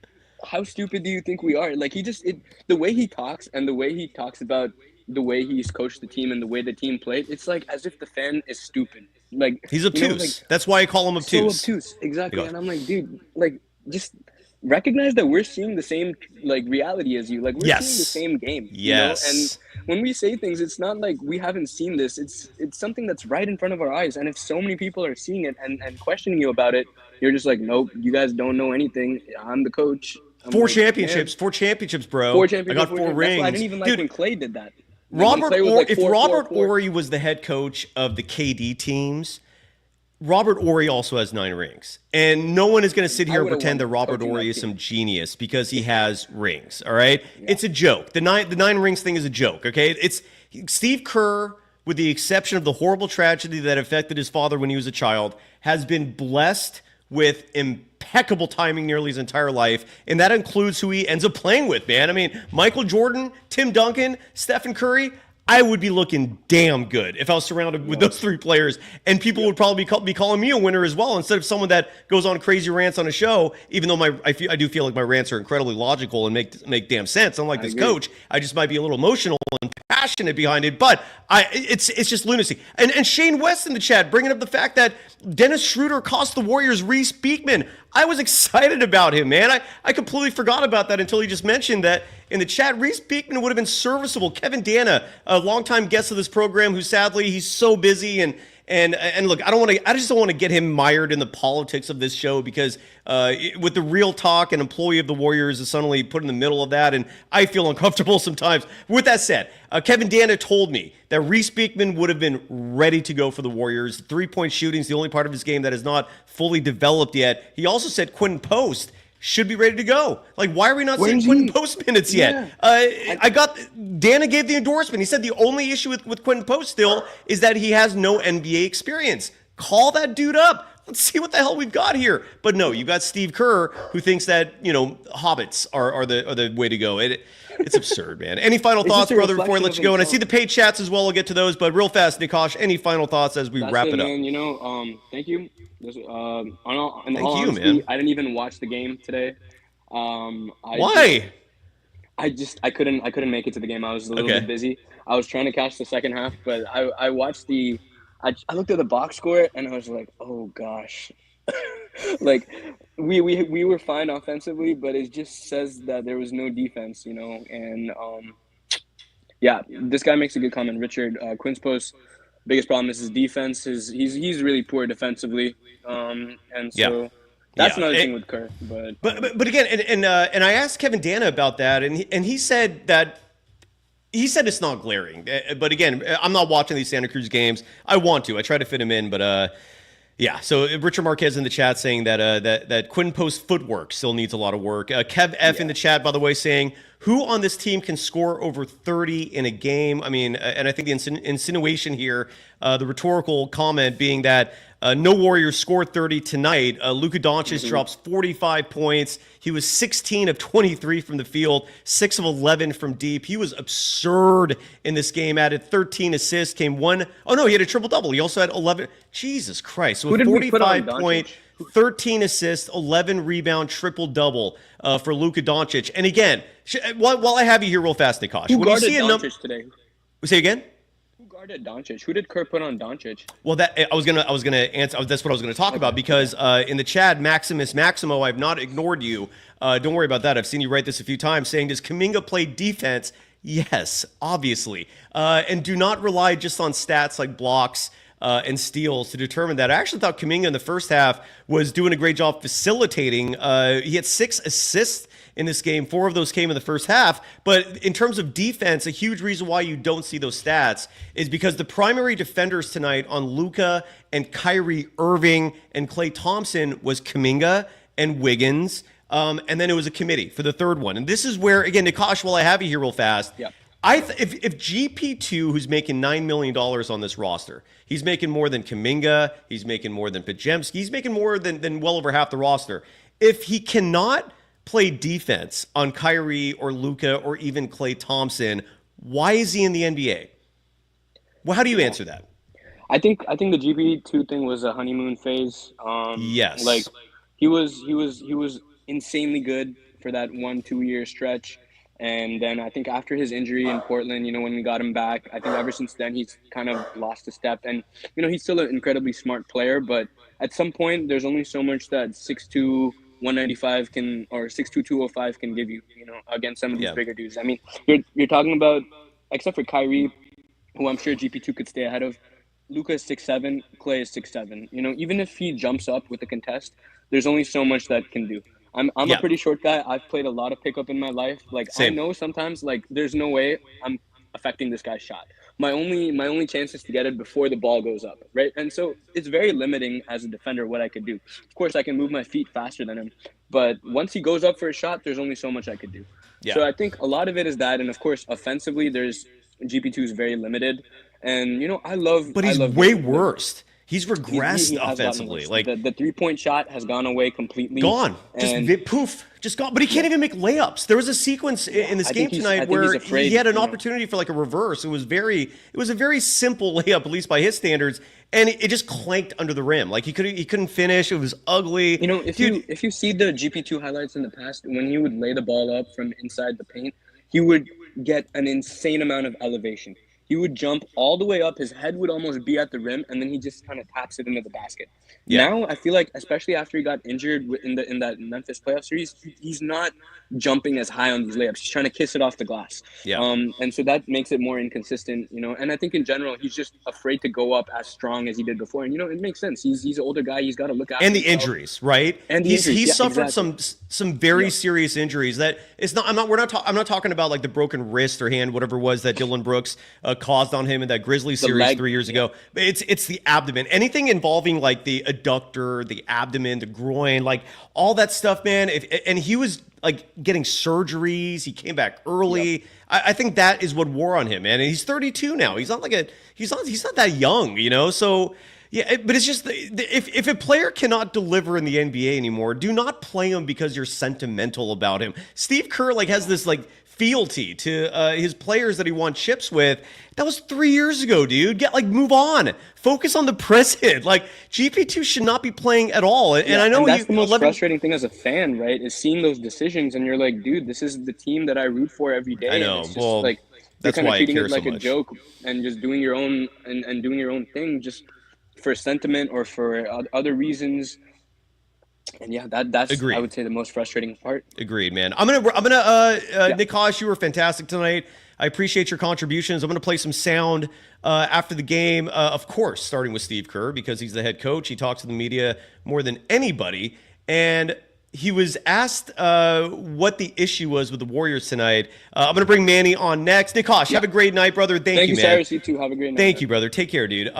E: how stupid do you think we are? Like the way he talks and the way he talks about the way he's coached the team and the way the team played, it's like as if the fan is stupid. Like
A: He's
E: you know,
A: obtuse. That's why I call him
E: so
A: obtuse.
E: obtuse, exactly.
A: He goes,
E: And I'm like, dude, like just recognize that we're seeing the same like reality as you. Like we're
A: Yes.
E: seeing the same game.
A: Yes.
E: You know? And when we say things, it's not like we haven't seen this. It's something that's right in front of our eyes. And if so many people are seeing it and questioning you about it, you're just like, nope, you guys don't know anything. I'm the coach. I'm
A: Four
E: like,
A: championships,
E: man.
A: 4 championships, bro.
E: Four championships.
A: I got 4 rings.
E: That's why I didn't even like
A: Dude,
E: when Klay did that. Like,
A: if Robert Horry was the head coach of the KD teams, Robert Horry also has 9 rings. And no one is going to sit here and pretend that Robert Horry is some genius because he has rings, all right? Yeah. It's a joke. The nine rings thing is a joke, okay? It's Steve Kerr, with the exception of the horrible tragedy that affected his father when he was a child, has been blessed with impeccable timing nearly his entire life, and that includes who he ends up playing with, man. I mean, Michael Jordan, Tim Duncan, Stephen Curry, I would be looking damn good if I was surrounded with those 3 players, and people would probably be calling me a winner as well, instead of someone that goes on crazy rants on a show, even though I do feel like my rants are incredibly logical and make damn sense. Unlike this coach, I just might be a little emotional and passionate behind it, but it's just lunacy. And Shane West in the chat bringing up the fact that Dennis Schroder cost the Warriors Reese Beekman. I was excited about him, man. I completely forgot about that until he just mentioned that in the chat. Reese Beekman would have been serviceable. Kevin Dana, a longtime guest of this program, who sadly he's so busy and look, I just don't want to get him mired in the politics of this show, because with the real talk, an employee of the Warriors is suddenly put in the middle of that, and I feel uncomfortable sometimes. With that said, Kevin Dana told me that Reese Beekman would have been ready to go for the Warriors. 3-point shooting is the only part of his game that is not fully developed yet. He also said Quinn Post should be ready to go. Like, why are we not seeing Quinn Post minutes yet? Dana gave the endorsement. He said the only issue with Quinn Post still is that he has no NBA experience. Call that dude up. Let's see what the hell we've got here. But no, you got Steve Kerr, who thinks that, hobbits are the way to go. It's absurd, man. Any final thoughts, brother, before I let you go? And I see the paid chats as well. We'll get to those. But real fast, Nikos, any final thoughts as we wrap it up?
E: Man, thank you. Thank you,
A: man.
E: I didn't even watch the game today.
A: Why?
E: I couldn't make it to the game. I was a little bit busy. I was trying to catch the second half, but I watched I looked at the box score and I was like, oh gosh. Like we were fine offensively, but it just says that there was no defense, and yeah, this guy makes a good comment. Richard, Quinn's Post, biggest problem is his defense. He's really poor defensively, and so that's another thing with Kerr. But
A: again, and I asked Kevin Dana about that, and he said that. He said it's not glaring, but again, I'm not watching these Santa Cruz games. I want to. I try to fit him in, but yeah. So Richard Marquez in the chat saying that Quinn Post's footwork still needs a lot of work. Kev F in the chat, by the way, saying who on this team can score over 30 in a game? I mean, and I think the insinuation here, the rhetorical comment being that no Warriors scored 30 tonight. Luka Doncic drops 45 points. He was 16 of 23 from the field, 6 of 11 from deep. He was absurd in this game. Added 13 assists. He had a triple-double. He also had 11. Jesus Christ. So a 45-point, 13 assists, 11 rebound, triple-double for Luka Doncic. And again, while I have you here real fast, Nikos.
E: Who guarded Doncic today?
A: Say again?
E: Who guarded Doncic? Who did Kerr put on Doncic?
A: Well, I was gonna answer. That's what I was gonna talk about, because in the chat, Maximus Maximo, I've not ignored you. Don't worry about that. I've seen you write this a few times, saying, does Kuminga play defense? Yes, obviously. And do not rely just on stats like blocks and steals to determine that. I actually thought Kuminga in the first half was doing a great job facilitating. He had 6 assists in this game. 4 of those came in the first half. But in terms of defense, a huge reason why you don't see those stats is because the primary defenders tonight on Luka and Kyrie Irving and Klay Thompson was Kuminga and Wiggins. And then it was a committee for the third one. And this is where, again, Nikos, while I have you here real fast, if GP2, who's making $9 million on this roster, he's making more than Kuminga, he's making more than Podziemski, he's making more than well over half the roster. If he cannot play defense on Kyrie or Luka or even Klay Thompson, why is he in the NBA? Well, how do you answer that?
E: I think the GP2 thing was a honeymoon phase.
A: Yes.
E: Like he was insanely good for that 1-2 year stretch. And then I think after his injury in Portland, when we got him back, I think ever since then he's kind of lost a step. And, he's still an incredibly smart player, but at some point there's only so much that 6'2", 195 can, or 6'2", 205 can give you, against some of these bigger dudes. I mean, you're talking about, except for Kyrie, who I'm sure GP2 could stay ahead of, Luka is 6'7", Klay is 6'7". Even if he jumps up with a contest, there's only so much that can do. I'm a pretty short guy. I've played a lot of pickup in my life.
A: Same.
E: I know sometimes there's no way I'm affecting this guy's shot. My only chance is to get it before the ball goes up, right? And so it's very limiting as a defender what I could do. Of course, I can move my feet faster than him, but once he goes up for a shot, there's only so much I could do. Yeah. So I think a lot of it is that, and of course, offensively, there's GP2 is very limited, and I love.
A: But he's way worse. He's regressed
E: he
A: offensively.
E: Like the 3-point shot has gone away completely.
A: Gone. Just gone. But he can't even make layups. There was a sequence in this game tonight where he had an opportunity for a reverse. It was a very simple layup, at least by his standards, and it just clanked under the rim. He couldn't finish. It was ugly.
E: If you see the GP2 highlights in the past, when he would lay the ball up from inside the paint, he would get an insane amount of elevation. He would jump all the way up. His head would almost be at the rim, and then he just kind of taps it into the basket. Yeah. Now, I feel like, especially after he got injured in that Memphis playoff series, he's not jumping as high on these layups. He's trying to kiss it off the glass. Yeah. And so that makes it more inconsistent, And I think in general, he's just afraid to go up as strong as he did before. And, it makes sense. He's an older guy. He's got to look after
A: and the
E: himself.
A: Injuries, right?
E: And
A: he's suffered some very serious injuries that it's not. I'm not talking about the broken wrist or hand, whatever it was that Dylan Brooks caused on him in that Grizzlies series 3 years ago. But it's the abdomen. Anything involving the adductor, the abdomen, the groin, all that stuff, man. And he was getting surgeries. He came back early. Yep. I think that is what wore on him, man. And he's 32 now. He's not he's not that young, So yeah, but it's just if a player cannot deliver in the NBA anymore, do not play him because you're sentimental about him. Steve Kerr has this fealty to his players that he won chips with. That was 3 years ago, dude. Move on. Focus on the present. GP2 should not be playing at all. And I know
E: that's the most frustrating thing as a fan, right? Is seeing those decisions and you're like, dude, this is the team that I root for every day.
A: I know.
E: It's just,
A: that's why I care so much.
E: Treating it like a joke and just doing your own and doing your own thing just for sentiment or for other reasons. And yeah, that's Agreed. I would say the most frustrating part.
A: Agreed, man. Nikos, you were fantastic tonight. I appreciate your contributions. I'm going to play some sound after the game, of course, starting with Steve Kerr because he's the head coach. He talks to the media more than anybody. And he was asked what the issue was with the Warriors tonight. I'm going to bring Manny on next. Nikos, have a great night, brother. Thank you, man.
E: Cyrus. You too. Have a great night.
A: Thank you, brother. Take care, dude.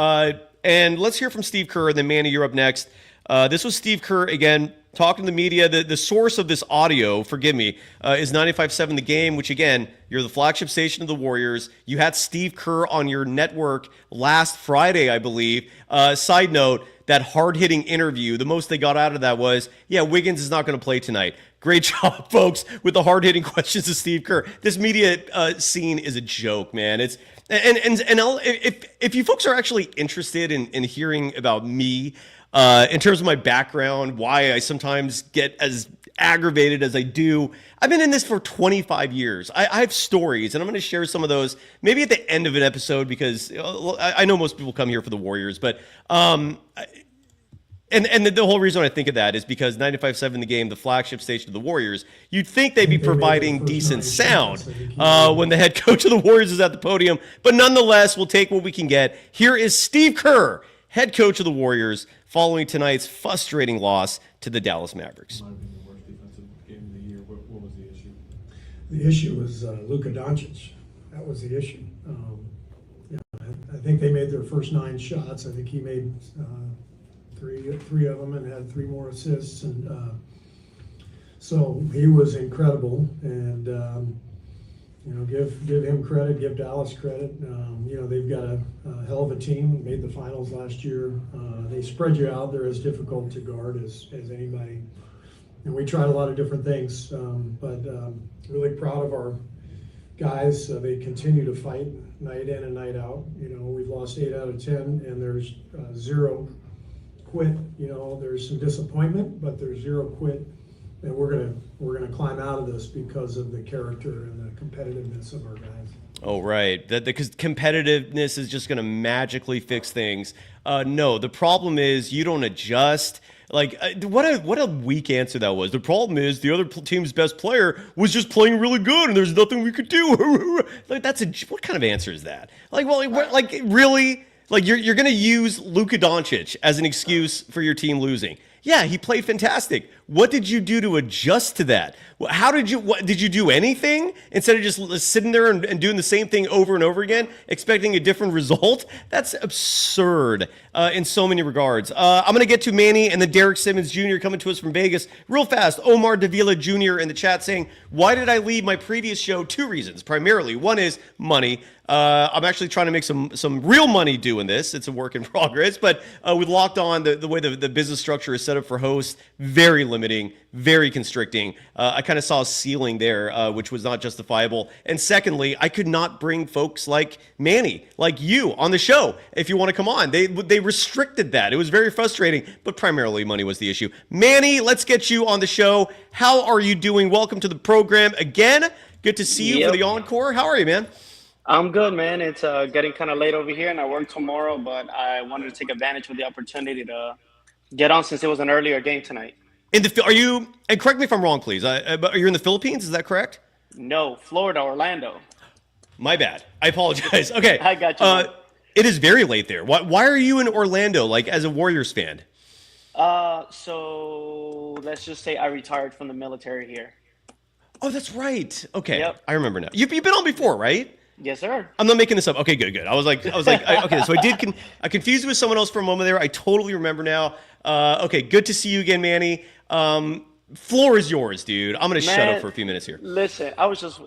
A: And let's hear from Steve Kerr, and then Manny, you're up next. This was Steve Kerr, again, talking to the media. The source of this audio, forgive me, is 95.7 The Game, which, again, you're the flagship station of the Warriors. You had Steve Kerr on your network last Friday, I believe. Side note, that hard-hitting interview, the most they got out of that was, yeah, Wiggins is not going to play tonight. Great job, folks, with the hard-hitting questions of Steve Kerr. This media scene is a joke, man. It's if you folks are actually interested in hearing about me, in terms of my background, why I sometimes get as aggravated as I do. I've been in this for 25 years. I have stories, and I'm going to share some of those maybe at the end of an episode because I know most people come here for the Warriors, but and the whole reason I think of that is because 95.7 The Game, the flagship station of the Warriors, you'd think they'd be providing decent sound when the head coach of the Warriors is at the podium, but nonetheless, we'll take what we can get. Here is Steve Kerr, head coach of the Warriors, following tonight's frustrating loss to the Dallas Mavericks.
F: Might have been the worst defensive game of the year. What was the issue?
G: The issue was Luka Doncic. That was the issue. I think they made their first 9 shots. I think he made three of them and had 3 more assists. And so he was incredible. And give him credit, give Dallas credit. They've got a hell of a team. Made the finals last year. They spread you out. They're as difficult to guard as anybody. And we tried a lot of different things, but really proud of our guys. They continue to fight night in and night out. We've lost 8 out of 10, and there's 0 quit. There's some disappointment, but there's 0 quit. and we're gonna climb out of this because of the character and the competitiveness of our guys.
A: Oh, right. Because competitiveness is just going to magically fix things. No, the problem is you don't adjust. Like, what a weak answer that was. The problem is the other team's best player was just playing really good, and there's nothing we could do. Like, what kind of answer is that? Like, well, like really? Like, you're going to use Luka Doncic as an excuse for your team losing. Yeah, he played fantastic. What did you do to adjust to that? How did you do anything instead of just sitting there and doing the same thing over and over again, expecting a different result? That's absurd in so many regards. I'm going to get to Manny and then Derek Simmons Jr. coming to us from Vegas real fast. Omar Davila Jr. in the chat saying, why did I leave my previous show? 2 reasons. Primarily, one is money. I'm actually trying to make some real money doing this. It's a work in progress, but with Locked On, the way the business structure is set up for hosts, very limiting, very constricting. I kind of saw a ceiling there, which was not justifiable. And secondly, I could not bring folks like Manny, like you, on the show if you want to come on. They restricted that. It was very frustrating, but primarily money was the issue. Manny, let's get you on the show. How are you doing? Welcome to the program again. Good to see you for the encore. How are you, man?
H: I'm good, man. It's getting kind of late over here, and I work tomorrow, but I wanted to take advantage of the opportunity to get on since it was an earlier game tonight.
A: Are you, and correct me if I'm wrong, please, are you in the Philippines? Is that correct?
H: No, Florida, Orlando.
A: My bad. I apologize. Okay.
H: I got you.
A: It is very late there. Why are you in Orlando, like, as a Warriors fan?
H: So let's just say I retired from the military here.
A: Oh, that's right. Okay.
H: Yep.
A: I remember now. You've been on before, right?
H: Yes, sir.
A: I'm not making this up. Okay, good. I was like, okay. So I confused with someone else for a moment there. I totally remember now. Okay, good to see you again, Manny. Floor is yours, dude. I'm gonna shut up for a few minutes here.
H: Listen, I was just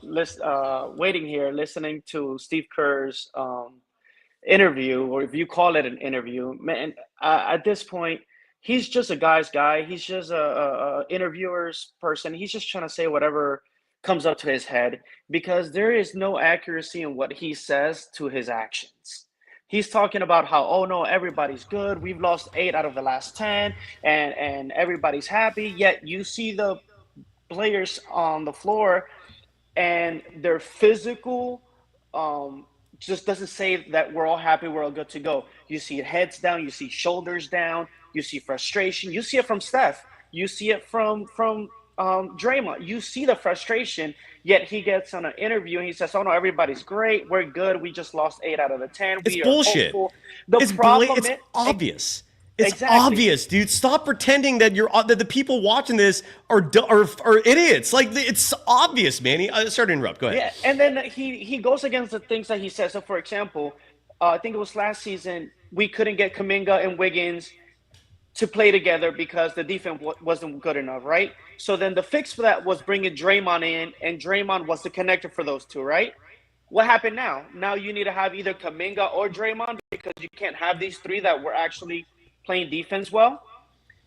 H: waiting here, listening to Steve Kerr's interview, or if you call it an interview, man. At this point, he's just a guy's guy. He's just a interviewer's person. He's just trying to say whatever comes up to his head, because there is no accuracy in what he says to his actions. He's talking about how, oh no, everybody's good. We've lost 8 out of the last 10, and everybody's happy. Yet you see the players on the floor, and their physical just doesn't say that we're all happy, we're all good to go. You see heads down, you see shoulders down, you see frustration. You see it from Steph. You see it from Draymond. You see the frustration, yet he gets on an interview and he says, oh no, everybody's great, we're good, we just lost 8 out of the 10.
A: It's bullshit. It's obvious. It's
H: exactly.
A: obvious, dude. Stop pretending that that the people watching this are idiots. Like, it's obvious, Manny. Sorry to interrupt. Go ahead.
H: Yeah, and then he goes against the things that he says. So, for example, I think it was last season, we couldn't get Kuminga and Wiggins to play together because the defense wasn't good enough, right? So then the fix for that was bringing Draymond in, and Draymond was the connector for those two, right? What happened now? Now you need to have either Kuminga or Draymond, because you can't have these three that were actually playing defense well.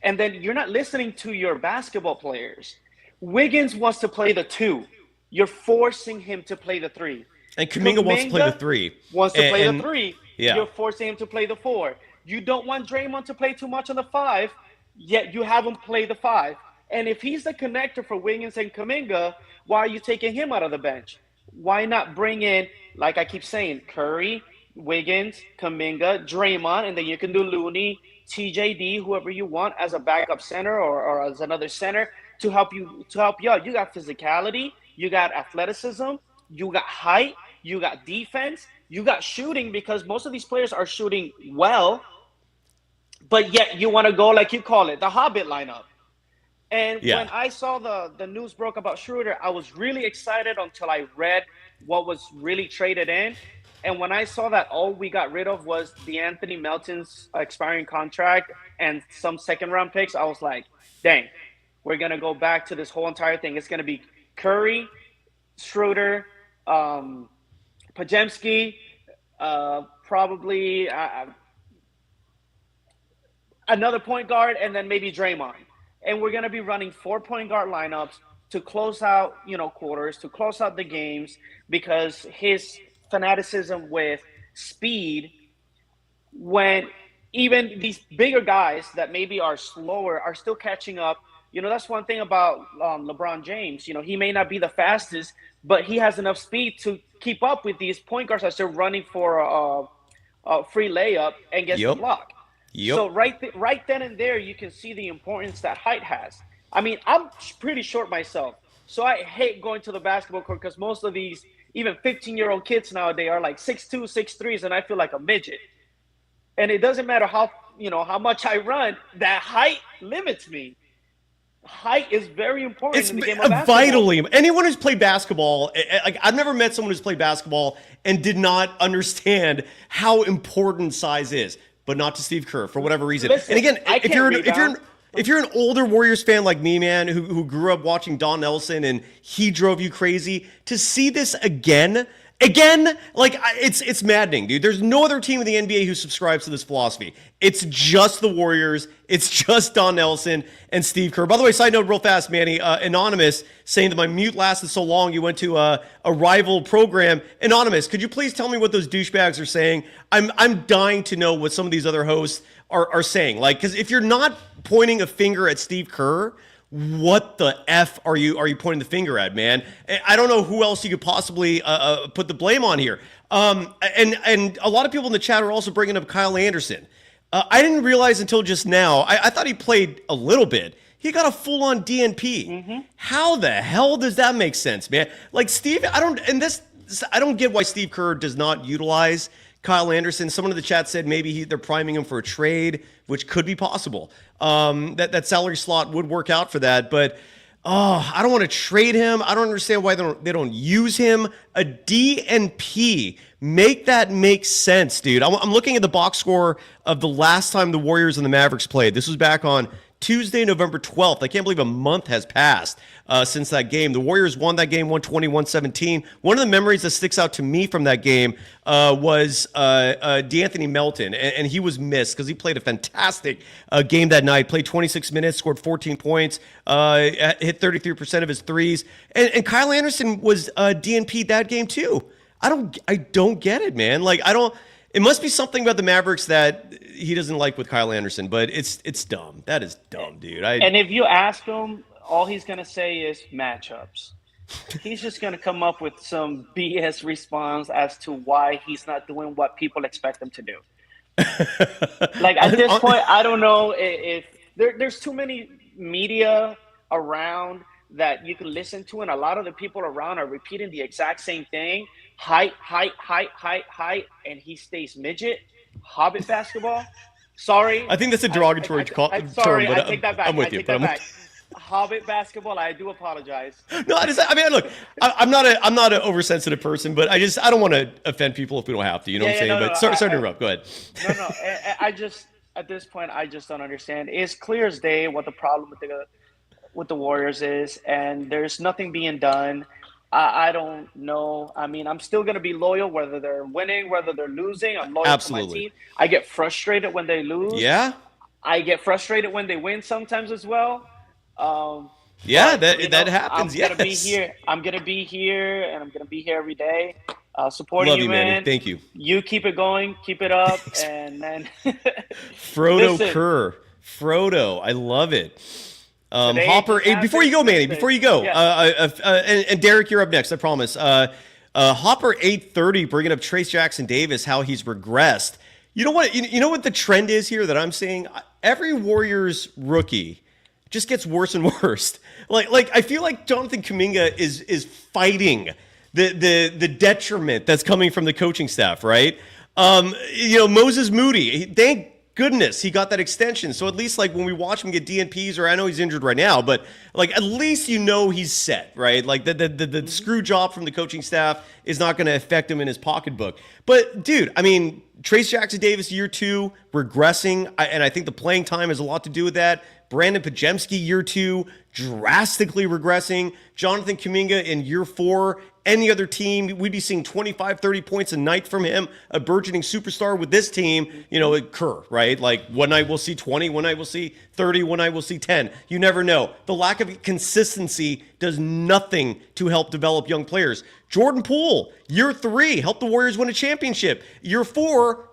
H: And then you're not listening to your basketball players. Wiggins wants to play the 2. You're forcing him to play the 3.
A: And Kuminga wants to play the 3.
H: Wants to play the 3.
A: Yeah.
H: You're forcing him to play the 4. You don't want Draymond to play too much on the 5, yet you have him play the 5. And if he's the connector for Wiggins and Kuminga, why are you taking him out of the bench? Why not bring in, like I keep saying, Curry, Wiggins, Kuminga, Draymond, and then you can do Looney, TJD, whoever you want as a backup center or as another center to help you out. You got physicality, you got athleticism, you got height, you got defense, you got shooting, because most of these players are shooting well, but yet you want to go, like you call it, the Hobbit lineup. And when I saw the news broke about Schroder, I was really excited until I read what was really traded in. And when I saw that all we got rid of was the Anthony Melton's expiring contract and some second-round picks, I was like, dang, we're going to go back to this whole entire thing. It's going to be Curry, Schroder, Podziemski, probably another point guard, and then maybe Draymond. And we're going to be running 4 point guard lineups to close out, quarters, to close out the games, because his fanaticism with speed, when even these bigger guys that maybe are slower are still catching up that's one thing about LeBron James. He may not be the fastest, but he has enough speed to keep up with these point guards as they're running for a free layup and gets the block. So right then and there, you can see the importance that height has. I mean, I'm pretty short myself, so I hate going to the basketball court because most of these, even 15-year-old kids nowadays are like 6'2", 6'3", and I feel like a midget. And it doesn't matter how much I run, that height limits me. Height is very important in the game of basketball.
A: Vitally. Anyone who's played basketball, like I've never met someone who's played basketball and did not understand how important size is, but not to Steve Kerr for whatever reason.
H: Listen,
A: and again,
H: if
A: you're an older Warriors fan like me, man, who grew up watching Don Nelson and he drove you crazy, to see this again, like it's maddening, dude. There's no other team in the NBA who subscribes to this philosophy. It's just the Warriors. It's just Don Nelson and Steve Kerr. By the way, side note real fast, Manny, Anonymous saying that my mute lasted so long you went to a rival program. Anonymous, could you please tell me what those douchebags are saying? I'm dying to know what some of these other hosts are saying. Like, because if you're not pointing a finger at Steve Kerr, what the F are you pointing the finger at, man? I don't know who else you could possibly put the blame on here. And a lot of people in the chat are also bringing up Kyle Anderson. I didn't realize until just now. I thought he played a little bit. He got a full-on DNP. Mm-hmm. How the hell does that make sense, man? Like Steve, I don't get why Steve Kerr does not utilize Kyle Anderson. Someone in the chat said maybe they're priming him for a trade, which could be possible. That salary slot would work out for that, but I don't want to trade him. I don't understand why they don't use him. A DNP, make that make sense, dude. I'm looking at the box score of the last time the Warriors and the Mavericks played. This was back on Tuesday, November 12th. I can't believe a month has passed since that game. The Warriors won that game 120-117. One of the memories that sticks out to me from that game was D'Anthony Melton, and he was missed because he played a fantastic game that night. Played 26 minutes, scored 14 points, hit 33% of his threes. And Kyle Anderson was DNP that game too. I don't get it, man. Like it must be something about the Mavericks that he doesn't like with Kyle Anderson, but it's dumb. That is dumb, dude.
H: And if you ask him, all he's going to say is matchups. He's just going to come up with some BS response as to why he's not doing what people expect him to do. Like at this point, I don't know if there's too many media around that you can listen to, and a lot of the people around are repeating the exact same thing. Height, and he stays midget. Hobbit basketball. Sorry.
A: I think that's a derogatory term, but
H: I take that back.
A: I'm with you.
H: Hobbit basketball. I do apologize.
A: No, look, I'm not an oversensitive person, but I don't want to offend people if we don't have to. You know what I'm saying? Sorry to interrupt. Go ahead.
H: No. I just at this point I just don't understand. It's clear as day what the problem with the Warriors is, and there's nothing being done. I don't know. I mean, I'm still going to be loyal whether they're winning, whether they're losing. I'm loyal to my team. I get frustrated when they lose.
A: Yeah.
H: I get frustrated when they win sometimes as well.
A: That happens.
H: I'm gonna be here. I'm gonna be here, and I'm gonna be here every day, supporting
A: Love
H: you,
A: man.
H: Manny.
A: Thank you.
H: You keep it going, keep it up, and then
A: Frodo Kerr. Frodo, I love it. Hopper, before you go, Manny, before you go, and Derek, you're up next, I promise. Hopper 830 bringing up Trace Jackson Davis, how he's regressed. You know what? You know what the trend is here that I'm seeing? Every Warriors rookie just gets worse and worse. Like I feel like Jonathan Kuminga is fighting the detriment that's coming from the coaching staff, right? Moses Moody, thank goodness he got that extension. So at least like when we watch him get DNPs, or I know he's injured right now, but like at least he's set, right? Like the screw job from the coaching staff is not going to affect him in his pocketbook. But dude, I mean, Trace Jackson Davis year 2 regressing, and I think the playing time has a lot to do with that. Brandon Podziemski year 2 drastically regressing. Jonathan Kuminga in year 4. Any other team, we'd be seeing 25, 30 points a night from him, a burgeoning superstar. With this team, Kerr, right? Like one night we'll see 20, one night we'll see 30, one night we'll see 10. You never know. The lack of consistency does nothing to help develop young players. Jordan Poole, year 3, helped the Warriors win a championship. Year 4,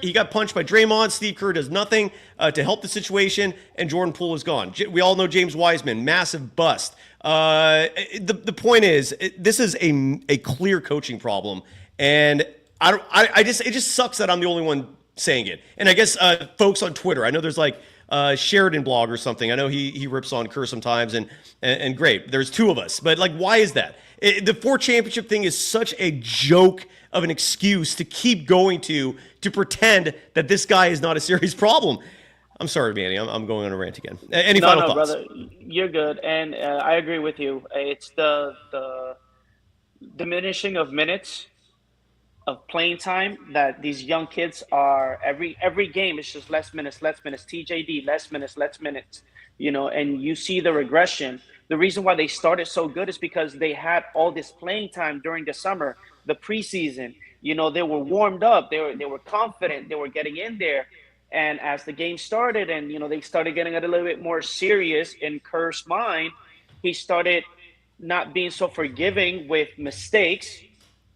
A: he got punched by Draymond. Steve Kerr does nothing to help the situation, and Jordan Poole is gone. We all know James Wiseman, massive bust. The point is, this is a clear coaching problem, and it just sucks that I'm the only one saying it. And I guess folks on Twitter, I know there's like Sheridan blog or something. I know he rips on Kerr sometimes, and great. There's 2 of us, but like, why is that? The 4 championship thing is such a joke of an excuse to keep going to pretend that this guy is not a serious problem. I'm sorry, Manny. I'm going on a rant again. Any final thoughts?
H: Brother, you're good, and I agree with you. It's the diminishing of minutes of playing time that these young kids are every game. It's just less minutes. TJD, less minutes. You know, and you see the regression. The reason why they started so good is because they had all this playing time during the summer, the preseason. You know, they were warmed up. They were confident. They were getting in there. And as the game started and, you know, they started getting a little bit more serious in Kerr's mind, he started not being so forgiving with mistakes,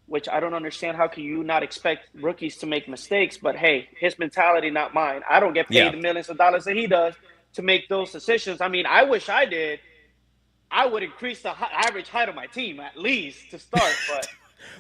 H: which I don't understand. How can you not expect rookies to make mistakes? But, hey, his mentality, not mine. I don't get paid the millions of dollars that he does to make those decisions. I mean, I wish I did. I would increase the average height of my team at least to start. But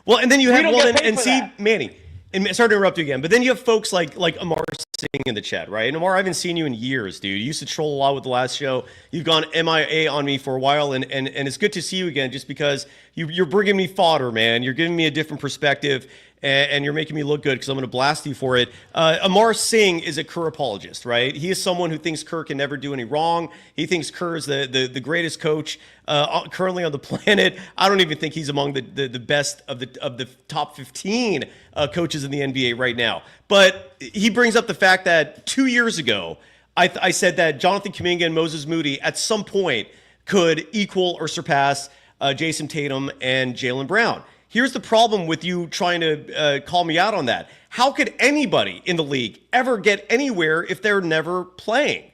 A: well, and then you have
H: that.
A: Manny, and sorry to interrupt you again, but then you have folks like Amar Singh in the chat, right? And Amar, I haven't seen you in years, dude. You used to troll a lot with the last show. You've gone MIA on me for a while, and it's good to see you again, just because you're bringing me fodder, man. You're giving me a different perspective, and you're making me look good because I'm going to blast you for it. Amar Singh is a Kerr apologist, right? He is someone who thinks Kerr can never do any wrong. He thinks Kerr is the greatest coach currently on the planet. I don't even think he's among the best of the top 15 coaches in the NBA right now. But he brings up the fact that 2 years ago, I said that Jonathan Kuminga and Moses Moody at some point could equal or surpass Jason Tatum and Jaylen Brown. Here's the problem with you trying to call me out on that. How could anybody in the league ever get anywhere if they're never playing?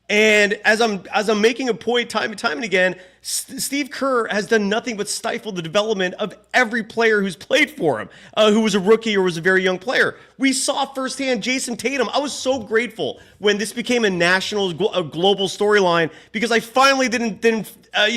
A: And as I'm making a point time and time and again, Steve Kerr has done nothing but stifle the development of every player who's played for him, who was a rookie or was a very young player. We saw firsthand Jason Tatum. I was so grateful when this became a global storyline, because I finally I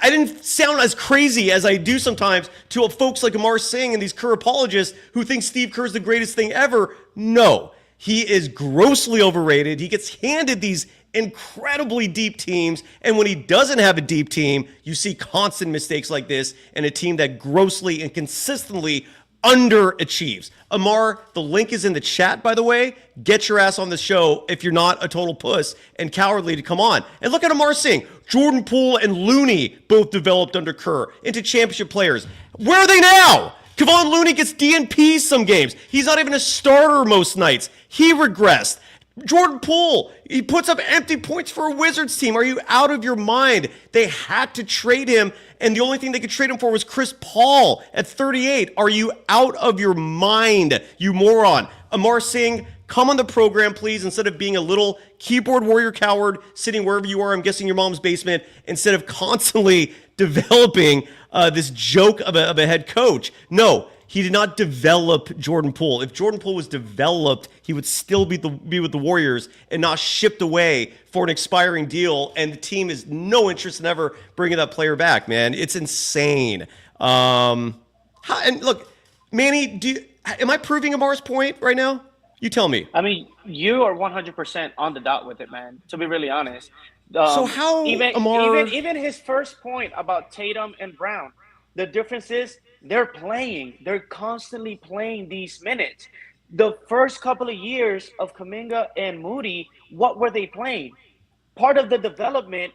A: didn't sound as crazy as I do sometimes to folks like Amar Singh and these Kerr apologists who think Steve Kerr is the greatest thing ever. No. He is grossly overrated. He gets handed these incredibly deep teams, and when he doesn't have a deep team, you see constant mistakes like this, and a team that grossly and consistently underachieves. Amar, the link is in the chat, by the way. Get your ass on the show if you're not a total puss and cowardly to come on. And look at Amar Singh. Jordan Poole and Looney both developed under Kerr into championship players. Where are they now? Kevon Looney gets DNP some games. He's not even a starter most nights. He regressed. Jordan Poole, he puts up empty points for a Wizards team. Are you out of your mind? They had to trade him, and the only thing they could trade him for was Chris Paul at 38. Are you out of your mind, you moron? Amar Singh, come on the program, please, instead of being a little keyboard warrior coward sitting wherever you are, I'm guessing your mom's basement, instead of constantly developing this joke of a head coach. No, he did not develop Jordan Poole. If Jordan Poole was developed, he would still be with the Warriors and not shipped away for an expiring deal, and the team has no interest in ever bringing that player back, man. It's insane. And look, Manny, am I proving Amar's point right now? You tell me.
H: I mean, you are 100% on the dot with it, man, to be really honest.
A: So how, Amar...
H: Even his first point about Tatum and Brown, the difference is they're playing. They're constantly playing these minutes. The first couple of years of Kuminga and Moody, what were they playing? Part of the development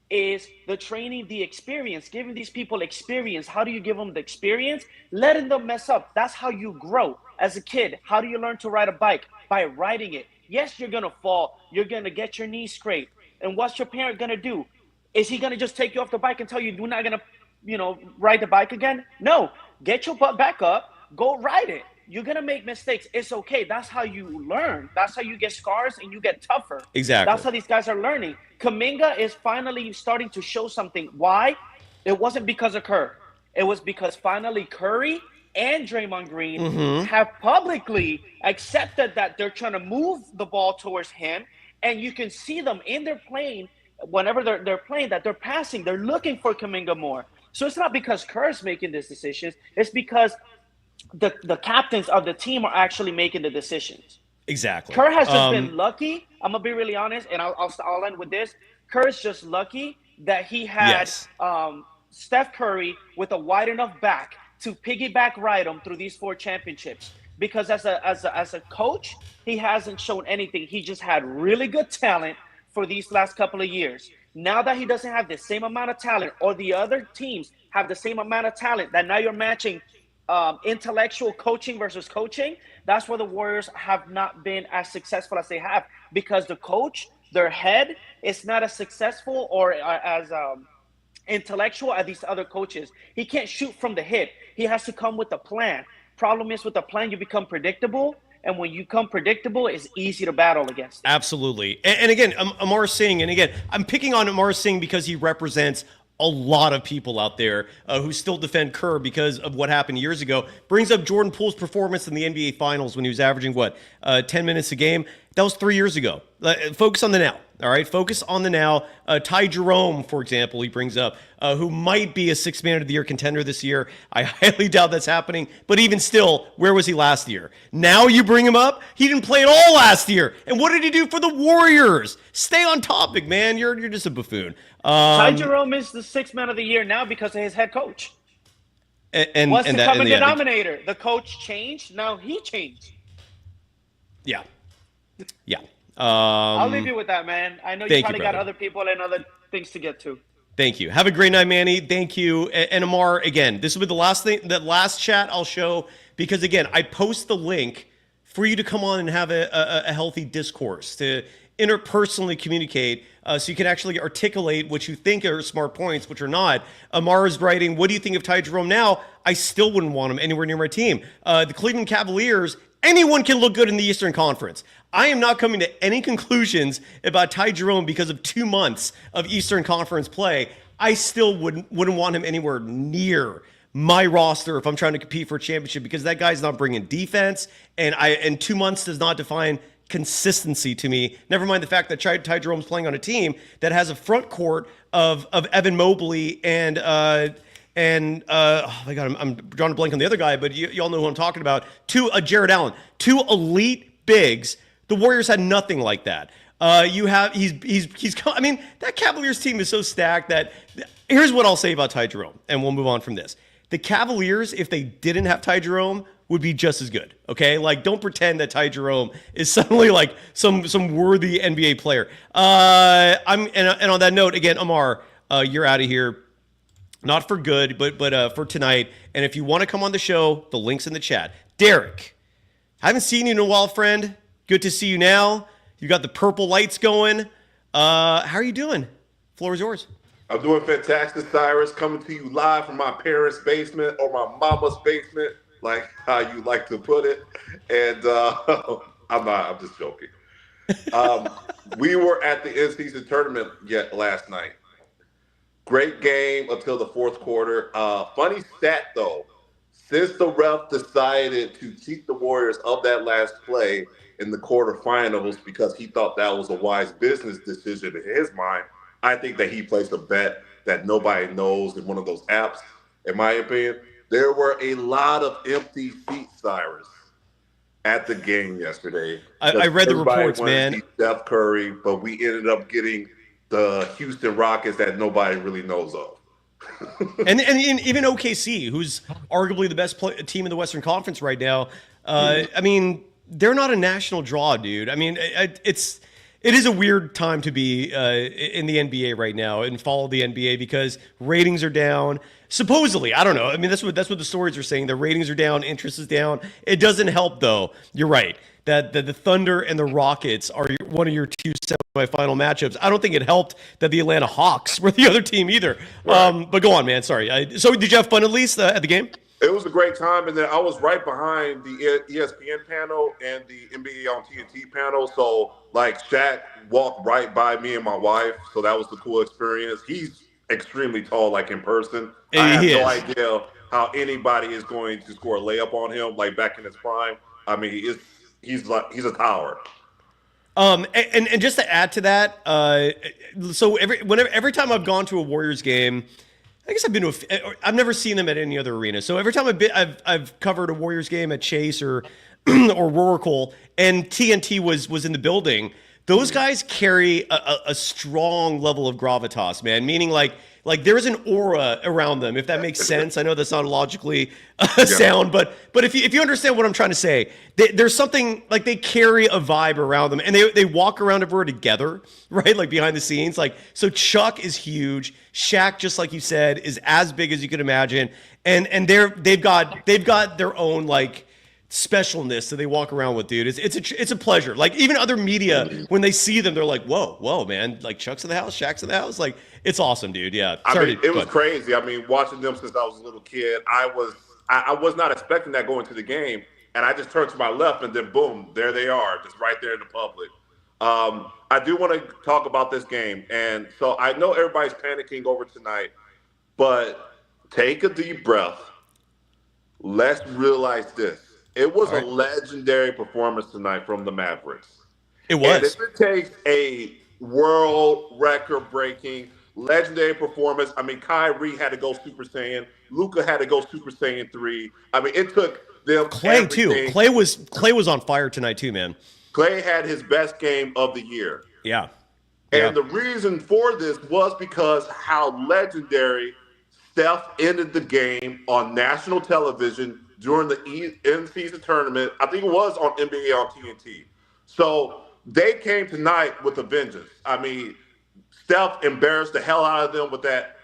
H: is the training, the experience, giving these people experience. How do you give them the experience? Letting them mess up. That's how you grow. As a kid, how do you learn to ride a bike? By riding it. Yes, you're going to fall. You're going to get your knees scraped. And what's your parent going to do? Is he going to just take you off the bike and tell you you're not going to, ride the bike again? No. Get your butt back up. Go ride it. You're going to make mistakes. It's okay. That's how you learn. That's how you get scars and you get tougher.
A: Exactly.
H: That's how these guys are learning. Kuminga is finally starting to show something. Why? It wasn't because of Kerr. It was because finally Curry and Draymond Green have publicly accepted that they're trying to move the ball towards him, and you can see them in their playing whenever they're playing that they're passing, they're looking for Kuminga more. So it's not because Kerr's making these decisions; it's because the captains of the team are actually making the decisions.
A: Exactly.
H: Kerr has just been lucky. I'm gonna be really honest, and I'll end with this. Kerr's just lucky that he had Steph Curry with a wide enough back to piggyback ride him through these 4 championships. Because as a coach, he hasn't shown anything. He just had really good talent for these last couple of years. Now that he doesn't have the same amount of talent, or the other teams have the same amount of talent, that now you're matching intellectual coaching versus coaching, that's where the Warriors have not been as successful as they have, because the coach, their head, is not as successful or as intellectual as these other coaches. He can't shoot from the hip. He has to come with a plan. Problem is, with the plan, you become predictable. And when you become predictable, it's easy to battle against.
A: Absolutely. And again, Amar Singh, and again, I'm picking on Amar Singh because he represents a lot of people out there who still defend Kerr because of what happened years ago. Brings up Jordan Poole's performance in the NBA Finals when he was averaging, 10 minutes a game. That was 3 years ago. Focus on the now, all right? Focus on the now. Ty Jerome, for example, he brings up, who might be a Sixth Man of the Year contender this year. I highly doubt that's happening. But even still, where was he last year? Now you bring him up? He didn't play at all last year. And what did he do for the Warriors? Stay on topic, man. You're just a buffoon.
H: Ty Jerome is the Sixth Man of the Year now because of his head coach.
A: And
H: what's the common
A: the
H: denominator? The coach changed. Now he changed.
A: Yeah. Yeah.
H: I'll leave you with that, man. I know you probably got other people and other things to get to.
A: Thank you. Have a great night, Manny. Thank you. And Amar, again, this will be the last chat I'll show, because again, I post the link for you to come on and have a healthy discourse, to interpersonally communicate, so you can actually articulate what you think are smart points, which are not. Amar is writing, what do you think of Ty Jerome now? I still wouldn't want him anywhere near my team. The Cleveland Cavaliers, anyone can look good in the Eastern Conference. I am not coming to any conclusions about Ty Jerome because of 2 months of Eastern Conference play. I still wouldn't want him anywhere near my roster if I'm trying to compete for a championship, because that guy's not bringing defense, and 2 months does not define consistency to me. Never mind the fact that Ty Jerome's playing on a team that has a front court of Evan Mobley and oh my God, I'm drawing a blank on the other guy, but you all know who I'm talking about. Jared Allen, 2 elite bigs. The Warriors had nothing like that. I mean, that Cavaliers team is so stacked that here's what I'll say about Ty Jerome, and we'll move on from this. The Cavaliers, if they didn't have Ty Jerome, would be just as good. Okay, like, don't pretend that Ty Jerome is suddenly like some worthy NBA player. And on that note, again, Amar, you're out of here. Not for good, but for tonight. And if you want to come on the show, the link's in the chat. Derek, I haven't seen you in a while, friend. Good to see you now. You got the purple lights going. How are you doing? Floor is yours.
I: I'm doing fantastic, Cyrus. Coming to you live from my parents' basement, or my mama's basement, like how you like to put it. And I'm just joking. We were at the in-season tournament last night. Great game until the fourth quarter. Funny stat, though. Since the ref decided to cheat the Warriors of that last play in the quarterfinals because he thought that was a wise business decision in his mind, I think that he placed a bet that nobody knows in one of those apps. In my opinion, there were a lot of empty feet, Cyrus, at the game yesterday.
A: I read the reports, man.
I: Steph Curry, but we ended up getting the Houston Rockets that nobody really knows of.
A: and even OKC, who's arguably the best team in the Western Conference right now. I mean, they're not a national draw, dude. I mean, it is a weird time to be in the NBA right now and follow the NBA, because ratings are down. Supposedly, I don't know. I mean, that's what the stories are saying. The ratings are down, interest is down. It doesn't help, though. You're right that the Thunder and the Rockets are one of your 2 semifinal matchups. I don't think it helped that the Atlanta Hawks were the other team either. Right. But go on, man. Sorry. So did you have fun at least at the game?
I: It was a great time, and then I was right behind the ESPN panel and the NBA on TNT panel. So, like, Shaq walked right by me and my wife, so that was the cool experience. He's extremely tall, like in person. I have no idea how anybody is going to score a layup on him, like back in his prime. I mean, he's a tower.
A: And just to add to that, so every time I've gone to a Warriors game, I guess I've been to I've never seen them at any other arena. So every time I've covered a Warriors game at Chase or or Roracle, and TNT was in the building, those guys carry a strong level of gravitas, man. Meaning like there's an aura around them, if that makes sense. I know that's not logically sound, but if you understand what I'm trying to say, there's something like they carry a vibe around them, and they walk around everywhere together, right? Like behind the scenes. Like, so Chuck is huge. Shaq, just like you said, is as big as you can imagine, and they've got their own like specialness that they walk around with, dude. It's a pleasure. Like, even other media, when they see them, they're like, whoa, man, like Chuck's in the house, Shaq's in the house. Like, it's awesome, dude. Yeah.
I: It was crazy. I mean, watching them since I was a little kid, I was not expecting that going to the game, and I just turned to my left, and then boom, there they are, just right there in the public. I do want to talk about this game, and so I know everybody's panicking over tonight, but take a deep breath. Let's realize this. It was a legendary performance tonight from the Mavericks.
A: It was.
I: And if it takes a world record-breaking, legendary performance, I mean, Kyrie had to go Super Saiyan. Luka had to go Super Saiyan 3. I mean, it took them
A: Klay,
I: everything.
A: too. Klay was on fire tonight, too, man.
I: Klay had his best game of the year.
A: Yeah.
I: And the reason for this was because how legendary Steph ended the game on national television during the in-season tournament. I think it was on NBA on TNT. So they came tonight with a vengeance. I mean, Steph embarrassed the hell out of them with that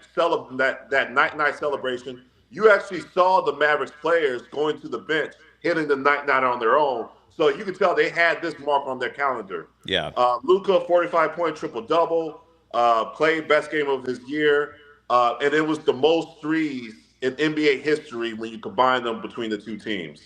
I: night-night celebration. You actually saw the Mavericks players going to the bench, hitting the night-night on their own. So you could tell they had this mark on their calendar.
A: Yeah.
I: Luka, 45-point triple-double. Klay, best game of his year. And it was the most threes in NBA history when you combine them between the two teams.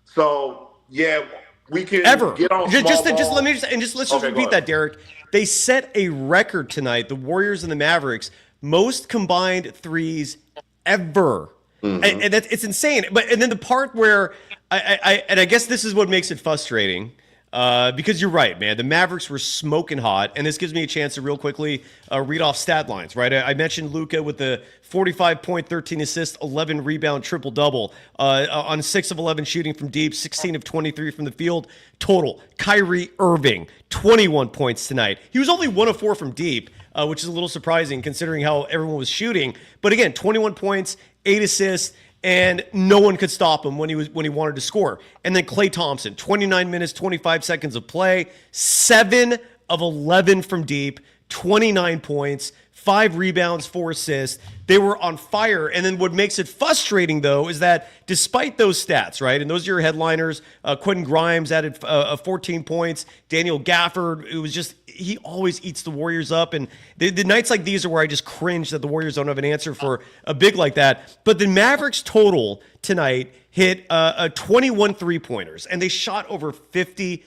I: So, yeah, we can get on let's repeat that, Derek.
A: They set a record tonight, the Warriors and the Mavericks, most combined threes ever. Mm-hmm. And it's insane. And then the part where I guess this is what makes it frustrating. Because you're right, man. The Mavericks were smoking hot, and this gives me a chance to real quickly read off stat lines, right? I mentioned Luka with the 45-point, 13 assists, 11 rebound, triple-double on 6 of 11 shooting from deep, 16 of 23 from the field total. Kyrie Irving, 21 points tonight. He was only 1 of 4 from deep, which is a little surprising considering how everyone was shooting. But again, 21 points, 8 assists, and no one could stop him when he wanted to score. And then Klay Thompson, 29 minutes, 25 seconds of play, 7 of 11 from deep, 29 points, 5 rebounds, 4 assists. They were on fire. And then what makes it frustrating, though, is that despite those stats, right, and those are your headliners, Quentin Grimes added 14 points, Daniel Gafford, it was just, he always eats the Warriors up. And the nights like these are where I just cringe that the Warriors don't have an answer for a big like that. But the Mavericks total tonight hit 21 three-pointers, and they shot over 50%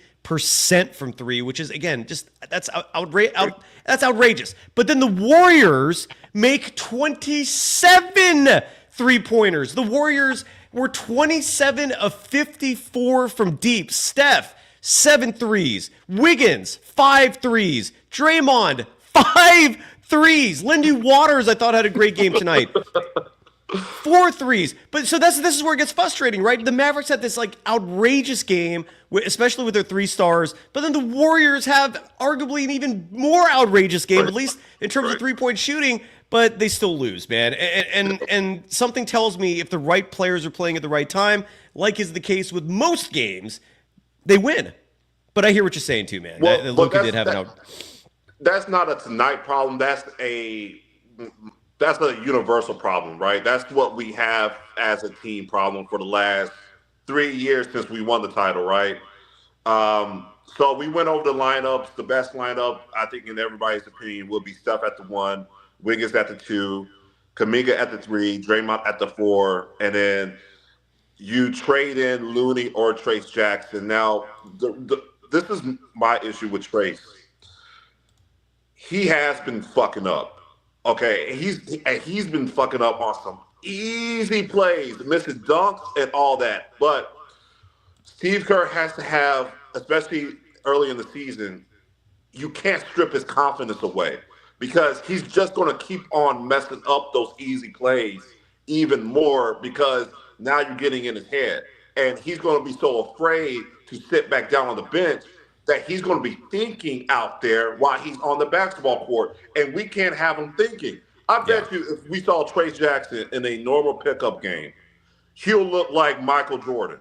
A: from three, which is, again, just that's outrageous. But then the Warriors make 27 three-pointers. The Warriors were 27 of 54 from deep. Steph, 7 threes. Wiggins, 5 threes. Draymond, 5 threes. Lindy Waters, I thought, had a great game tonight. 4 threes. But so this is where it gets frustrating, right? The Mavericks had this like outrageous game, especially with their 3 stars. But then the Warriors have arguably an even more outrageous game, at least in terms of 3-point shooting. But they still lose, man. And something tells me if the right players are playing at the right time, like is the case with most games, they win. But I hear what you're saying too, man. Luka did have an out.
I: That's not a tonight problem. That's a universal problem, right? That's what we have as a team problem for the last 3 years since we won the title, right? So we went over the lineups. The best lineup, I think, in everybody's opinion, will be Steph at the 1, Wiggins at the 2, Kuminga at the 3, Draymond at the 4, and then you trade in Looney or Trace Jackson. Now, this is my issue with Trace. He has been fucking up Okay, he's been fucking up on some easy plays, missing dunks and all that. But Steve Kerr has to have, especially early in the season, you can't strip his confidence away because he's just going to keep on messing up those easy plays even more because now you're getting in his head. And he's going to be so afraid to sit back down on the bench that he's going to be thinking out there while he's on the basketball court. And we can't have him thinking. I bet you if we saw Trace Jackson in a normal pickup game, he'll look like Michael Jordan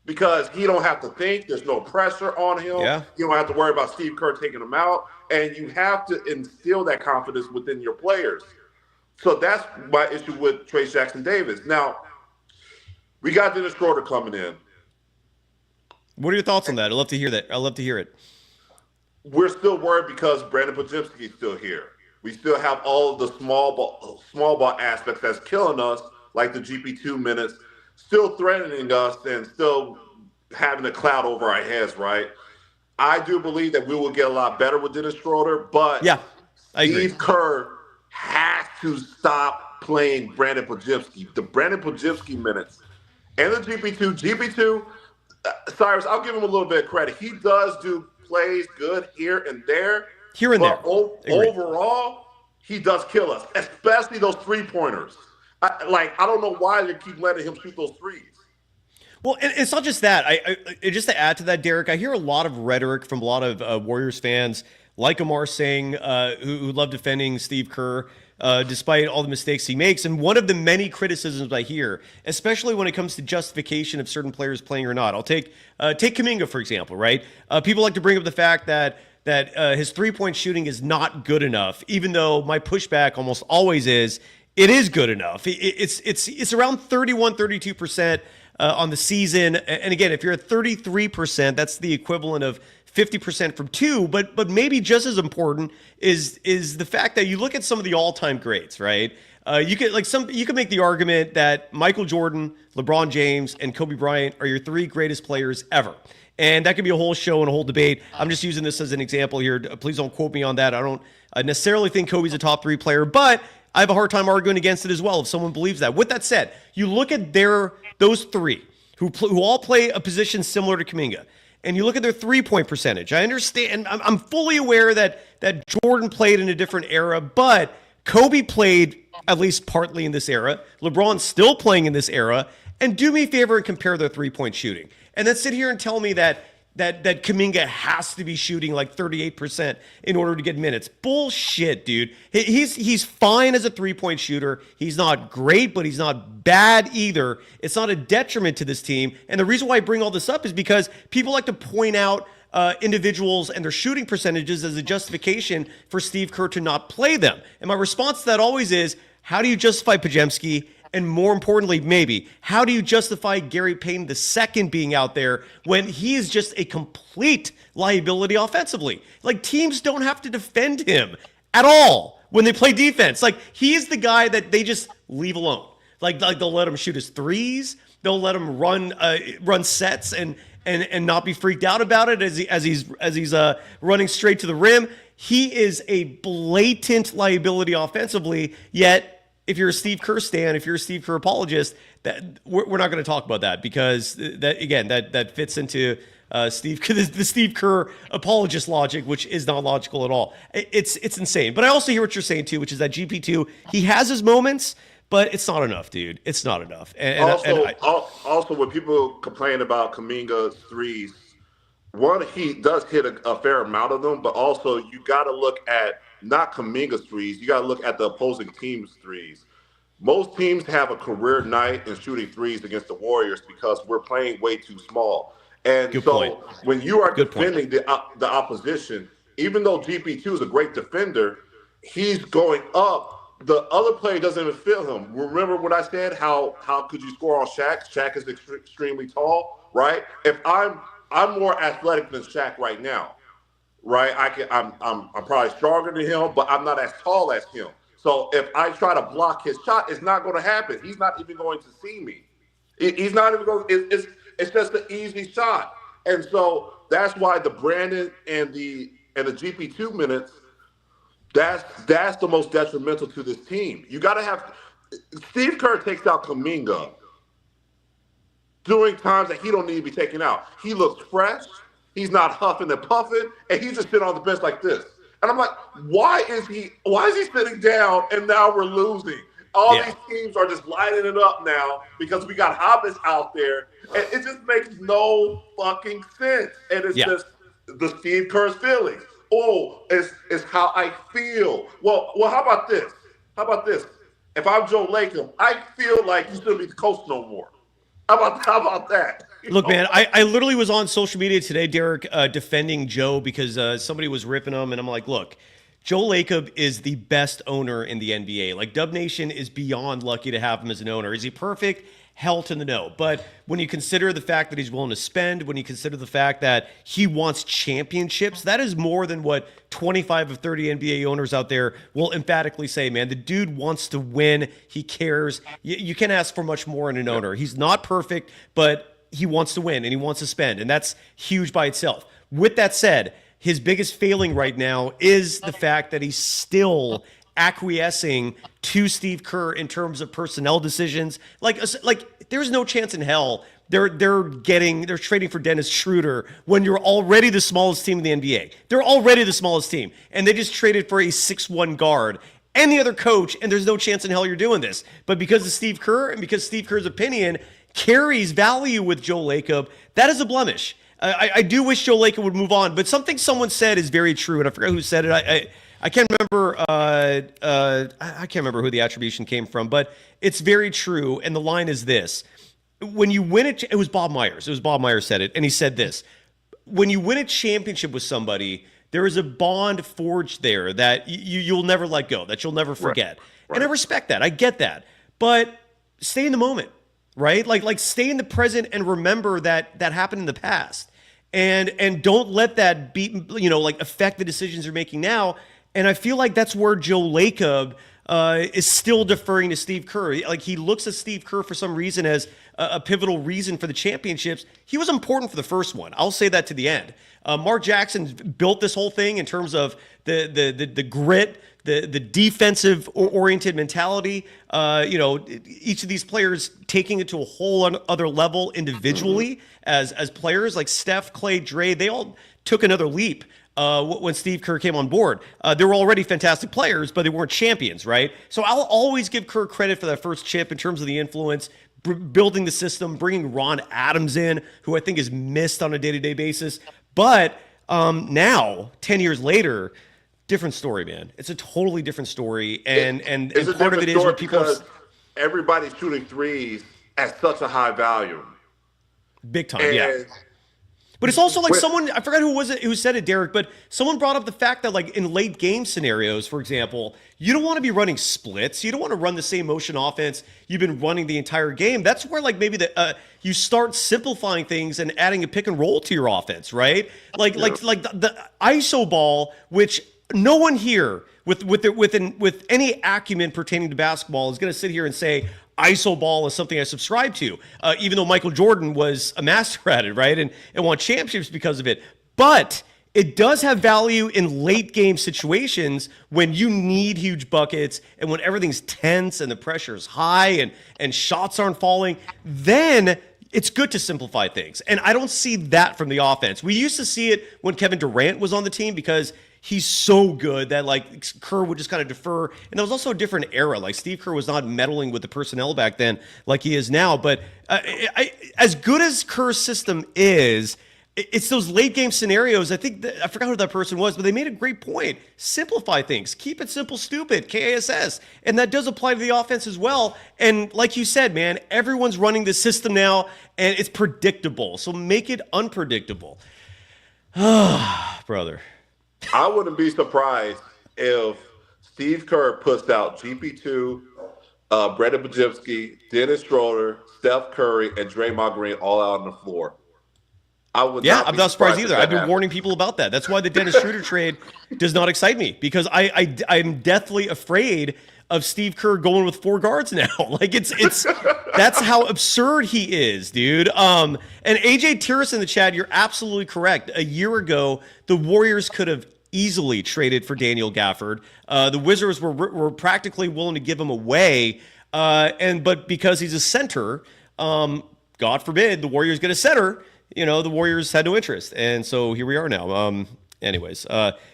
I: because he don't have to think. There's no pressure on him.
A: Yeah.
I: You don't have to worry about Steve Kerr taking him out. And you have to instill that confidence within your players. So that's my issue with Trace Jackson Davis. Now, we got Dennis Schroder coming in.
A: What are your thoughts on that? I'd love to hear that. I'd love to hear it.
I: We're still worried because Brandon Podziemski is still here. We still have all of the small ball aspects that's killing us, like the GP2 minutes, still threatening us and still having a cloud over our heads, right? I do believe that we will get a lot better with Dennis Schroder, but
A: yeah, I agree.
I: Steve Kerr has to stop playing Brandon Podziemski. The Brandon Podziemski minutes and the GP2, Cyrus, I'll give him a little bit of credit. He does do plays good here and there. But overall, he does kill us, especially those three-pointers. I don't know why you keep letting him shoot those threes.
A: Well, and it's not just that. Just to add to that, Derek, I hear a lot of rhetoric from a lot of Warriors fans, like Amar Singh, who love defending Steve Kerr, despite all the mistakes he makes. And one of the many criticisms I hear, especially when it comes to justification of certain players playing or not, I'll take Kuminga, for example, right? People like to bring up the fact that his three-point shooting is not good enough, even though my pushback almost always is it is good enough. It's around 31, 32% on the season. And again, if you're at 33%, that's the equivalent of 50% from two, but maybe just as important is the fact that you look at some of the all-time greats, right? You could make the argument that Michael Jordan, LeBron James, and Kobe Bryant are your three greatest players ever. And that could be a whole show and a whole debate. I'm just using this as an example here. Please don't quote me on that. I don't necessarily think Kobe's a top three player, but I have a hard time arguing against it as well if someone believes that. With that said, you look at those three who all play a position similar to Kuminga, and you look at their three-point percentage. I understand. I'm fully aware that Jordan played in a different era, but Kobe played at least partly in this era. LeBron's still playing in this era. And do me a favor and compare their three-point shooting. And then sit here and tell me that Kuminga has to be shooting like 38% in order to get minutes. Bullshit, dude. He's fine as a three-point shooter. He's not great, but he's not bad either. It's not a detriment to this team. And the reason why I bring all this up is because people like to point out individuals and their shooting percentages as a justification for Steve Kerr to not play them. And my response to that always is, how do you justify Podziemski? And more importantly, maybe, how do you justify Gary Payton II being out there when he is just a complete liability offensively? Like, teams don't have to defend him at all when they play defense. Like, he is the guy that they just leave alone. Like they'll let him shoot his threes. They'll let him run sets and not be freaked out about it as he's running straight to the rim. He is a blatant liability offensively, yet if you're a Steve Kerr stan, if you're a Steve Kerr apologist, that we're not going to talk about that because that fits into the Steve Kerr apologist logic, which is not logical at all. It's insane. But I also hear what you're saying too, which is that GP2, he has his moments, but it's not enough, dude. It's not enough.
I: Also, when people complain about Kuminga's threes, one, he does hit a fair amount of them, but also you got to look at not Kuminga's threes. You got to look at the opposing team's threes. Most teams have a career night in shooting threes against the Warriors because we're playing way too small. And
A: Good point.
I: When you are defending the opposition, even though GP2 is a great defender, he's going up. The other player doesn't even feel him. Remember what I said? How could you score on Shaq? Shaq is extremely tall, right? If I'm more athletic than Shaq right now, right? I'm probably stronger than him, but I'm not as tall as him. So if I try to block his shot, it's not going to happen. He's not even going to see me. He's not even going. It's just an easy shot, and so that's why the Brandon and the GP2 minutes, That's the most detrimental to this team. You got to have Steve Kerr takes out Kuminga during times that he don't need to be taken out. He looks fresh. He's not huffing and puffing, and he's just sitting on the bench like this. And I'm like, why is he sitting down and now we're losing? All these teams are just lighting it up now because we got hobbits out there, and it just makes no fucking sense. And it's just the Steve Kerr's feelings. Oh, it's how I feel. Well, how about this? If I'm Joe Lacob, I feel like you shouldn't be the coach no more. How about that?
A: Look, man, I literally was on social media today, Derek, defending Joe because somebody was ripping him, and I'm like, look, Joe Lacob is the best owner in the NBA. Like, Dub Nation is beyond lucky to have him as an owner. Is he perfect? Hell to the no. But when you consider the fact that he's willing to spend, when you consider the fact that he wants championships, that is more than what 25 of 30 NBA owners out there will emphatically say, man. The dude wants to win. He cares. You can't ask for much more in an owner. He's not perfect, but he wants to win and he wants to spend. And that's huge by itself. With that said, his biggest failing right now is the fact that he's still acquiescing to Steve Kerr in terms of personnel decisions. Like there's no chance in hell they're trading for Dennis Schroder when you're already the smallest team in the NBA. They're already the smallest team, and they just traded for a 6'1" guard. Any other coach, and there's no chance in hell you're doing this. But because of Steve Kerr and because Steve Kerr's opinion carries value with Joe Lacob, that is a blemish. I do wish Joe Lacob would move on, but something someone said is very true, and I forgot who said it. I can't remember. I can't remember who the attribution came from, but it's very true. And the line is this: when you win it was Bob Myers. It was Bob Myers said it, and he said this: when you win a championship with somebody, there is a bond forged there that you'll never let go, that you'll never forget. Right. And I respect that. I get that, but stay in the moment, right? Like stay in the present and remember that happened in the past. And don't let that affect the decisions you're making now. And I feel like that's where Joe Lacob is still deferring to Steve Kerr. Like, he looks at Steve Kerr for some reason as a pivotal reason for the championships. He was important for the first one. I'll say that to the end. Mark Jackson built this whole thing in terms of the grit, the defensive oriented mentality. Each of these players taking it to a whole other level individually as players, like Steph, Klay, Dre. They all took another leap when Steve Kerr came on board. They were already fantastic players, but they weren't champions, right? So I'll always give Kerr credit for that first chip in terms of the influence, building the system, bringing Ron Adams in, who I think is missed on a day-to-day basis. But now, 10 years later, different story, man. It's a totally different story, and part of it is what people
I: because everybody's shooting threes at such a high volume,
A: big time, yeah. But it's also like someone, I forgot who said it, Derek, but someone brought up the fact that, like, in late game scenarios, for example, you don't want to be running splits. You don't want to run the same motion offense you've been running the entire game. That's where, like, maybe you start simplifying things and adding a pick and roll to your offense, right? Like the ISO ball, which no one here with any acumen pertaining to basketball is going to sit here and say ISO ball is something I subscribe to, even though Michael Jordan was a master at it, right? And won championships because of it. But it does have value in late game situations when you need huge buckets and when everything's tense and the pressure is high and shots aren't falling. Then it's good to simplify things. And I don't see that from the offense. We used to see it when Kevin Durant was on the team because he's so good that, like, Kerr would just kind of defer. And that was also a different era. Like, Steve Kerr was not meddling with the personnel back then like he is now. But as good as Kerr's system is, it's those late game scenarios. I forgot who that person was, but they made a great point. Simplify things. Keep it simple, stupid. KASS. And that does apply to the offense as well. And like you said, man, everyone's running the system now, and it's predictable. So make it unpredictable. Brother.
I: I wouldn't be surprised if Steve Kerr puts out GP2, Brandon Podziemski, Dennis Schroder, Steph Curry, and Draymond Green all out on the floor. I'm
A: not surprised either. I've been warning people about that. That's why the Dennis Schroder trade does not excite me, because I'm deathly afraid of Steve Kerr going with 4 guards now. Like, it's that's how absurd he is, dude. And AJ Tiras in the chat, you're absolutely correct. A year ago, the Warriors could have easily traded for Daniel Gafford. The Wizards were practically willing to give him away, but because he's a center, God forbid the Warriors get a center. The Warriors had no interest, and so here we are now. Anyways,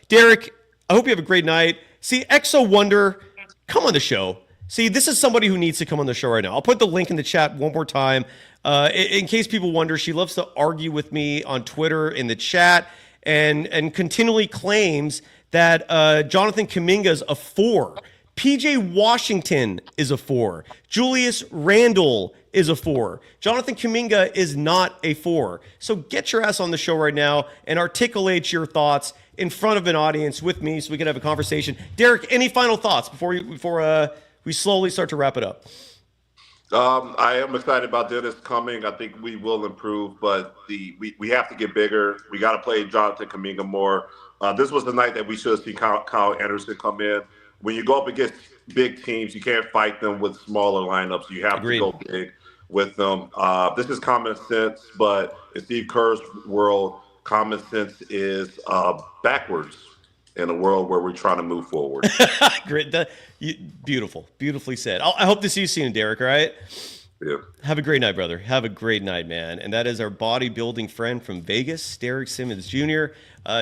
A: Derek, I hope you have a great night. See, Exo Wonder, come on the show. See, this is somebody who needs to come on the show right now. I'll put the link in the chat one more time. In case people wonder, she loves to argue with me on Twitter in the chat and continually claims that Jonathan Kuminga's a 4. PJ Washington is a 4. Julius Randle is a 4. Jonathan Kuminga is not a 4. So get your ass on the show right now and articulate your thoughts in front of an audience with me so we can have a conversation. Derek, any final thoughts before we slowly start to wrap it up?
I: I am excited about Dennis coming. I think we will improve, but we have to get bigger. We got to play Jonathan Kuminga more. This was the night that we should have seen Kyle Anderson come in. When you go up against big teams, you can't fight them with smaller lineups. You have to go big with them. This is common sense, but in Steve Kerr's world, common sense is backwards in a world where we're trying to move forward.
A: Great. Beautifully said. I hope to see you soon, Derek, all right?
I: Yeah.
A: Have a great night, brother. Have a great night, man. And that is our bodybuilding friend from Vegas, Derek Simmons Jr.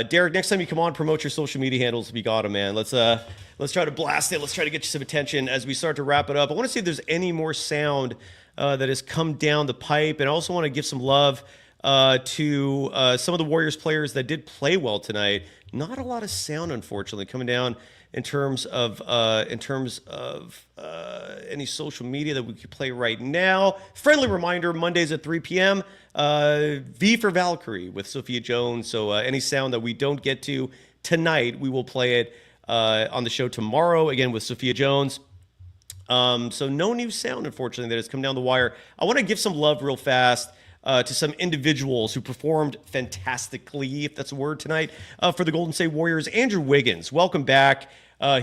A: Derek, next time you come on, promote your social media handles. We got him, man. Let's try to blast it. Let's try to get you some attention as we start to wrap it up. I want to see if there's any more sound that has come down the pipe. And I also want to give some love to some of the Warriors players that did play well tonight. Not a lot of sound, unfortunately, coming down in terms of any social media that we could play right now. Friendly reminder, Mondays at 3 p.m., V for Valkyrie with Sophia Jones. So any sound that we don't get to tonight, we will play it on the show tomorrow, again, with Sophia Jones. So no new sound, unfortunately, that has come down the wire. I want to give some love real fast to some individuals who performed fantastically, if that's a word, tonight for the Golden State Warriors. Andrew Wiggins, welcome back.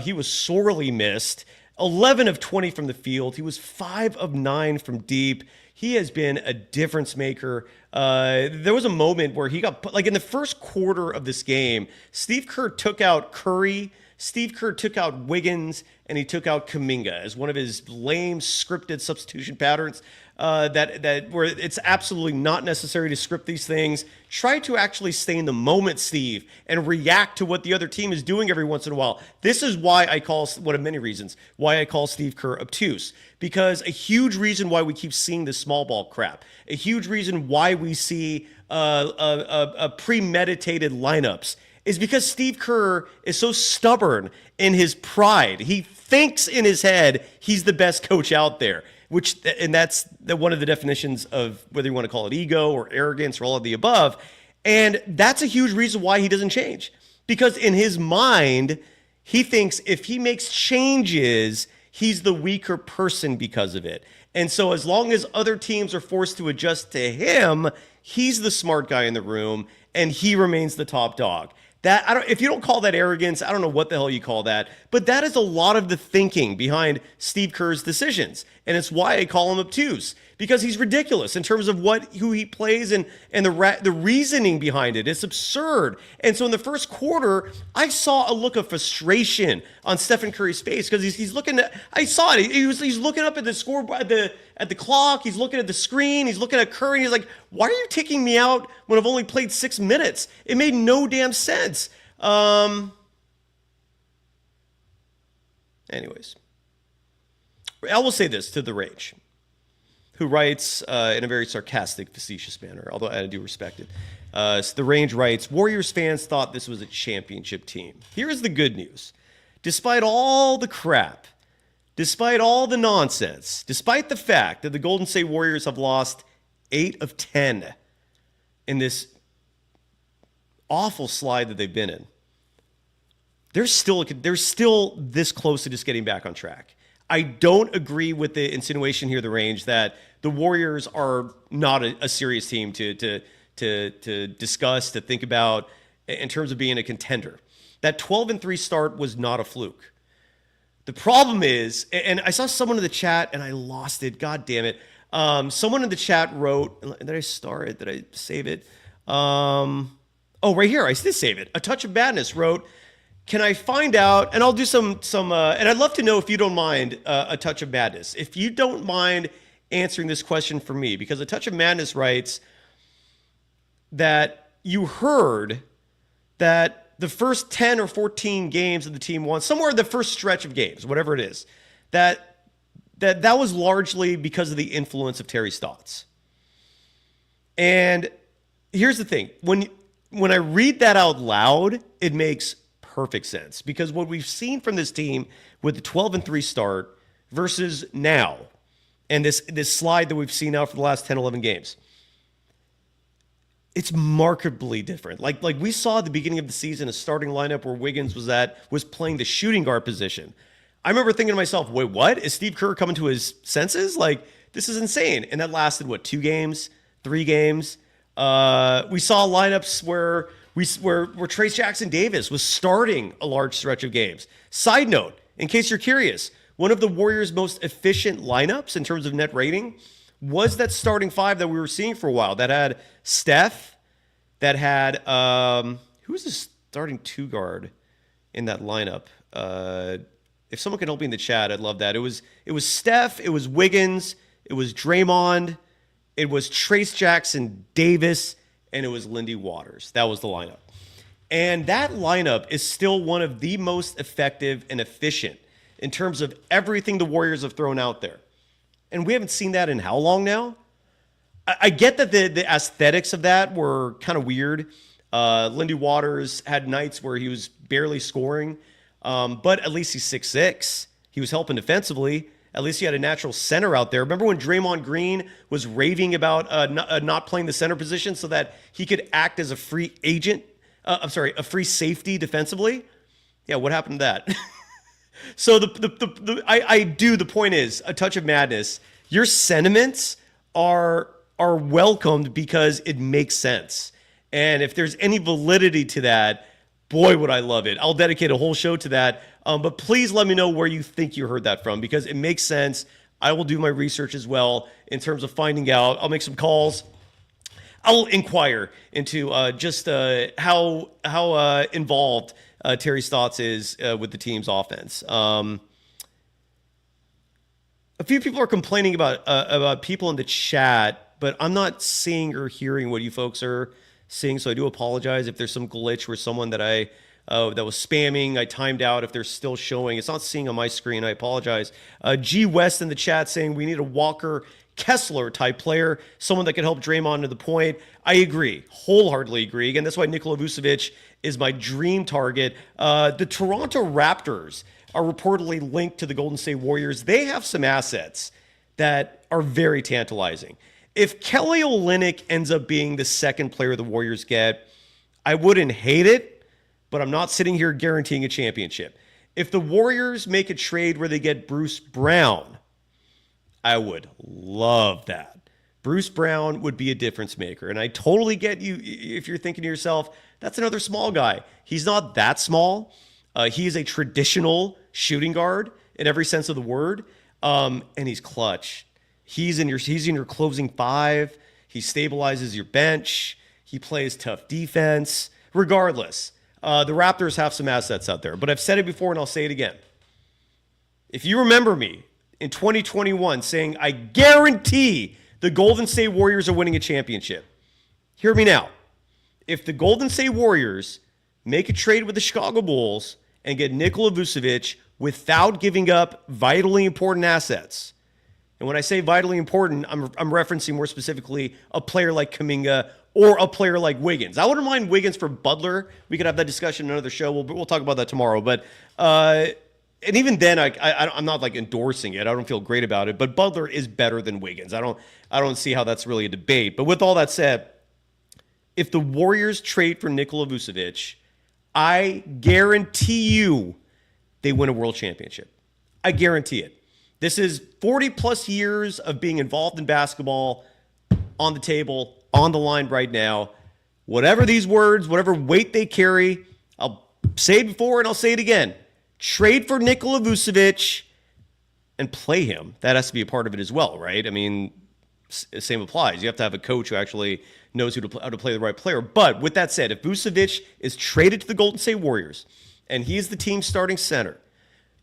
A: He was sorely missed. 11 of 20 from the field. He was 5 of 9 from deep. He has been a difference maker. There was a moment where he got, like in the first quarter of this game, Steve Kerr took out Curry, Steve Kerr took out Wiggins, and he took out Kuminga as one of his lame scripted substitution patterns that where it's absolutely not necessary to script these things. Try to actually stay in the moment, Steve, and react to what the other team is doing every once in a while. This is why I call, one of many reasons, why I call Steve Kerr obtuse. Because a huge reason why we keep seeing this small ball crap, a huge reason why we see premeditated lineups, is because Steve Kerr is so stubborn in his pride. He thinks in his head he's the best coach out there, and that's one of the definitions of whether you want to call it ego or arrogance or all of the above. And that's a huge reason why he doesn't change. Because in his mind, he thinks if he makes changes, he's the weaker person because of it. And so as long as other teams are forced to adjust to him, he's the smart guy in the room and he remains the top dog. If you don't call that arrogance, I don't know what the hell you call that, but that is a lot of the thinking behind Steve Kerr's decisions. And it's why I call him obtuse, because he's ridiculous in terms of who he plays and the reasoning behind it. It's absurd. And so in the first quarter, I saw a look of frustration on Stephen Curry's face because he's looking at, I saw it. He's looking up at the score, at the clock. He's looking at the screen. He's looking at Curry. He's like, why are you taking me out when I've only played 6 minutes? It made no damn sense. Anyways, I will say this to The Rage, who writes in a very sarcastic, facetious manner, although I do respect it. So The Range writes, Warriors fans thought this was a championship team. Here is the good news. Despite all the crap, despite all the nonsense, despite the fact that the Golden State Warriors have lost 8 of 10 in this awful slide that they've been in, they're still this close to just getting back on track. I don't agree with the insinuation here, The Range, that the Warriors are not a serious team to discuss, to think about in terms of being a contender. That 12-3 start was not a fluke. The problem is, and I saw someone in the chat and I lost it. God damn it. Someone in the chat wrote, did I star it? Did I save it? Oh, right here. I did save it. A Touch of Madness wrote, can I find out, and I'll do some, and I'd love to know if you don't mind a touch of madness. If you don't mind answering this question for me, because a touch of madness writes that you heard that the first 10 or 14 games that the team won, somewhere in the first stretch of games, whatever it is, that was largely because of the influence of Terry Stotts. And here's the thing. When I read that out loud, it makes perfect sense, because what we've seen from this team with the 12-3 start versus now, and this slide that we've seen now for the last 10, 11 games, it's markedly different. Like we saw at the beginning of the season, a starting lineup where Wiggins was playing the shooting guard position. I remember thinking to myself, wait, what? Is Steve Kerr coming to his senses? Like, this is insane. And that lasted, 2 games, 3 games? We saw lineups where Trayce Jackson-Davis was starting a large stretch of games. Side note, in case you're curious, one of the Warriors' most efficient lineups in terms of net rating was that starting 5 that we were seeing for a while. That had Steph, that had who was the starting 2 guard in that lineup? If someone can help me in the chat, I'd love that. It was Steph, it was Wiggins, it was Draymond, it was Trayce Jackson-Davis, and it was Lindy Waters. That was the lineup. And that lineup is still one of the most effective and efficient in terms of everything the Warriors have thrown out there. And we haven't seen that in how long now? I get that the aesthetics of that were kind of weird. Lindy Waters had nights where he was barely scoring, but at least he's 6'6". He was helping defensively. At least he had a natural center out there. Remember when Draymond Green was raving about not playing the center position so that he could act as a free agent? A free safety defensively? Yeah, what happened to that? So the point is, a touch of madness. Your sentiments are welcomed because it makes sense. And if there's any validity to that, boy, would I love it. I'll dedicate a whole show to that. But please let me know where you think you heard that from, because it makes sense. I will do my research as well in terms of finding out. I'll make some calls. I'll inquire into just how involved Terry Stotts is with the team's offense. A few people are complaining about people in the chat, but I'm not seeing or hearing what you folks are seeing, so I do apologize if there's some glitch where someone that that was spamming, I timed out. If they're still showing, it's not seeing on my screen. I apologize. G West in the chat saying we need a Walker Kessler type player, someone that can help Draymond to the point. I agree, wholeheartedly agree. Again, that's why Nikola Vucevic is my dream target. The Toronto Raptors are reportedly linked to the Golden State Warriors. They have some assets that are very tantalizing. If Kelly Olynyk ends up being the second player the Warriors get, I wouldn't hate it, but I'm not sitting here guaranteeing a championship. If the Warriors make a trade where they get Bruce Brown, I would love that. Bruce Brown would be a difference maker. And I totally get you if you're thinking to yourself, that's another small guy. He's not that small. He is a traditional shooting guard in every sense of the word. And he's clutch. He's in your closing 5. He stabilizes your bench. He plays tough defense. Regardless, the Raptors have some assets out there. But I've said it before and I'll say it again. If you remember me in 2021 saying, I guarantee the Golden State Warriors are winning a championship, hear me now. If the Golden State Warriors make a trade with the Chicago Bulls and get Nikola Vucevic without giving up vitally important assets, and when I say vitally important, I'm referencing more specifically a player like Kuminga or a player like Wiggins. I wouldn't mind Wiggins for Butler. We could have that discussion in another show. We'll talk about that tomorrow. But and even then, I'm not like endorsing it. I don't feel great about it. But Butler is better than Wiggins. I don't see how that's really a debate. But with all that said, if the Warriors trade for Nikola Vucevic, I guarantee you they win a world championship. I guarantee it. This is 40 plus years of being involved in basketball on the table, on the line right now. Whatever these words, whatever weight they carry, I'll say it before and I'll say it again. Trade for Nikola Vucevic and play him. That has to be a part of it as well, right? I mean, same applies. You have to have a coach who actually knows how to play the right player. But with that said, if Vucevic is traded to the Golden State Warriors and he's the team's starting center,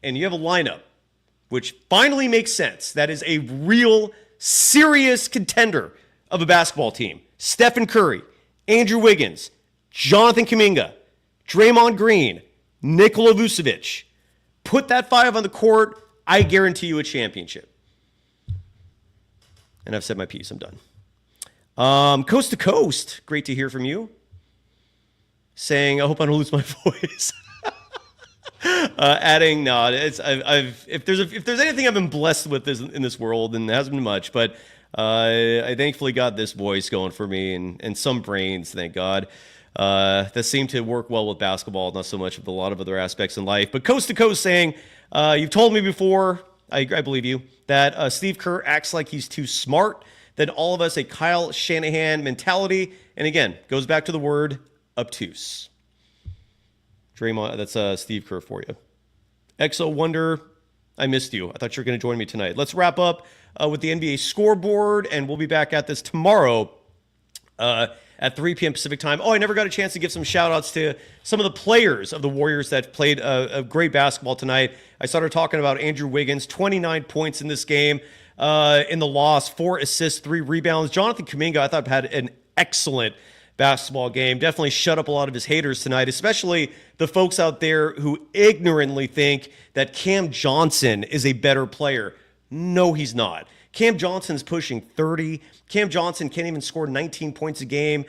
A: and you have a lineup which finally makes sense, that is a real, serious contender of a basketball team. Stephen Curry, Andrew Wiggins, Jonathan Kuminga, Draymond Green, Nikola Vucevic. Put that five on the court, I guarantee you a championship. And I've said my piece. I'm done. Coast to Coast, great to hear from you. Saying, I hope I don't lose my voice. Adding, no, if there's anything I've been blessed with in this world, and it hasn't been much, but I thankfully got this voice going for me and some brains, thank God. That seem to work well with basketball, not so much with a lot of other aspects in life. But Coast to Coast saying, you've told me before, I believe you, that Steve Kerr acts like he's too smart, that all of us a Kyle Shanahan mentality, and again, goes back to the word obtuse. Draymond, that's Steve Kerr for you. Exo Wonder, I missed you. I thought you were going to join me tonight. Let's wrap up with the NBA scoreboard, and we'll be back at this tomorrow at 3 p.m. Pacific time. Oh, I never got a chance to give some shout-outs to some of the players of the Warriors that played a great basketball tonight. I started talking about Andrew Wiggins, 29 points in this game in the loss, 4 assists, 3 rebounds. Jonathan Kuminga, I thought, had an excellent basketball game. Definitely shut up a lot of his haters tonight, especially the folks out there who ignorantly think that Cam Johnson is a better player. No, he's not. Cam Johnson's pushing 30. Cam Johnson can't even score 19 points a game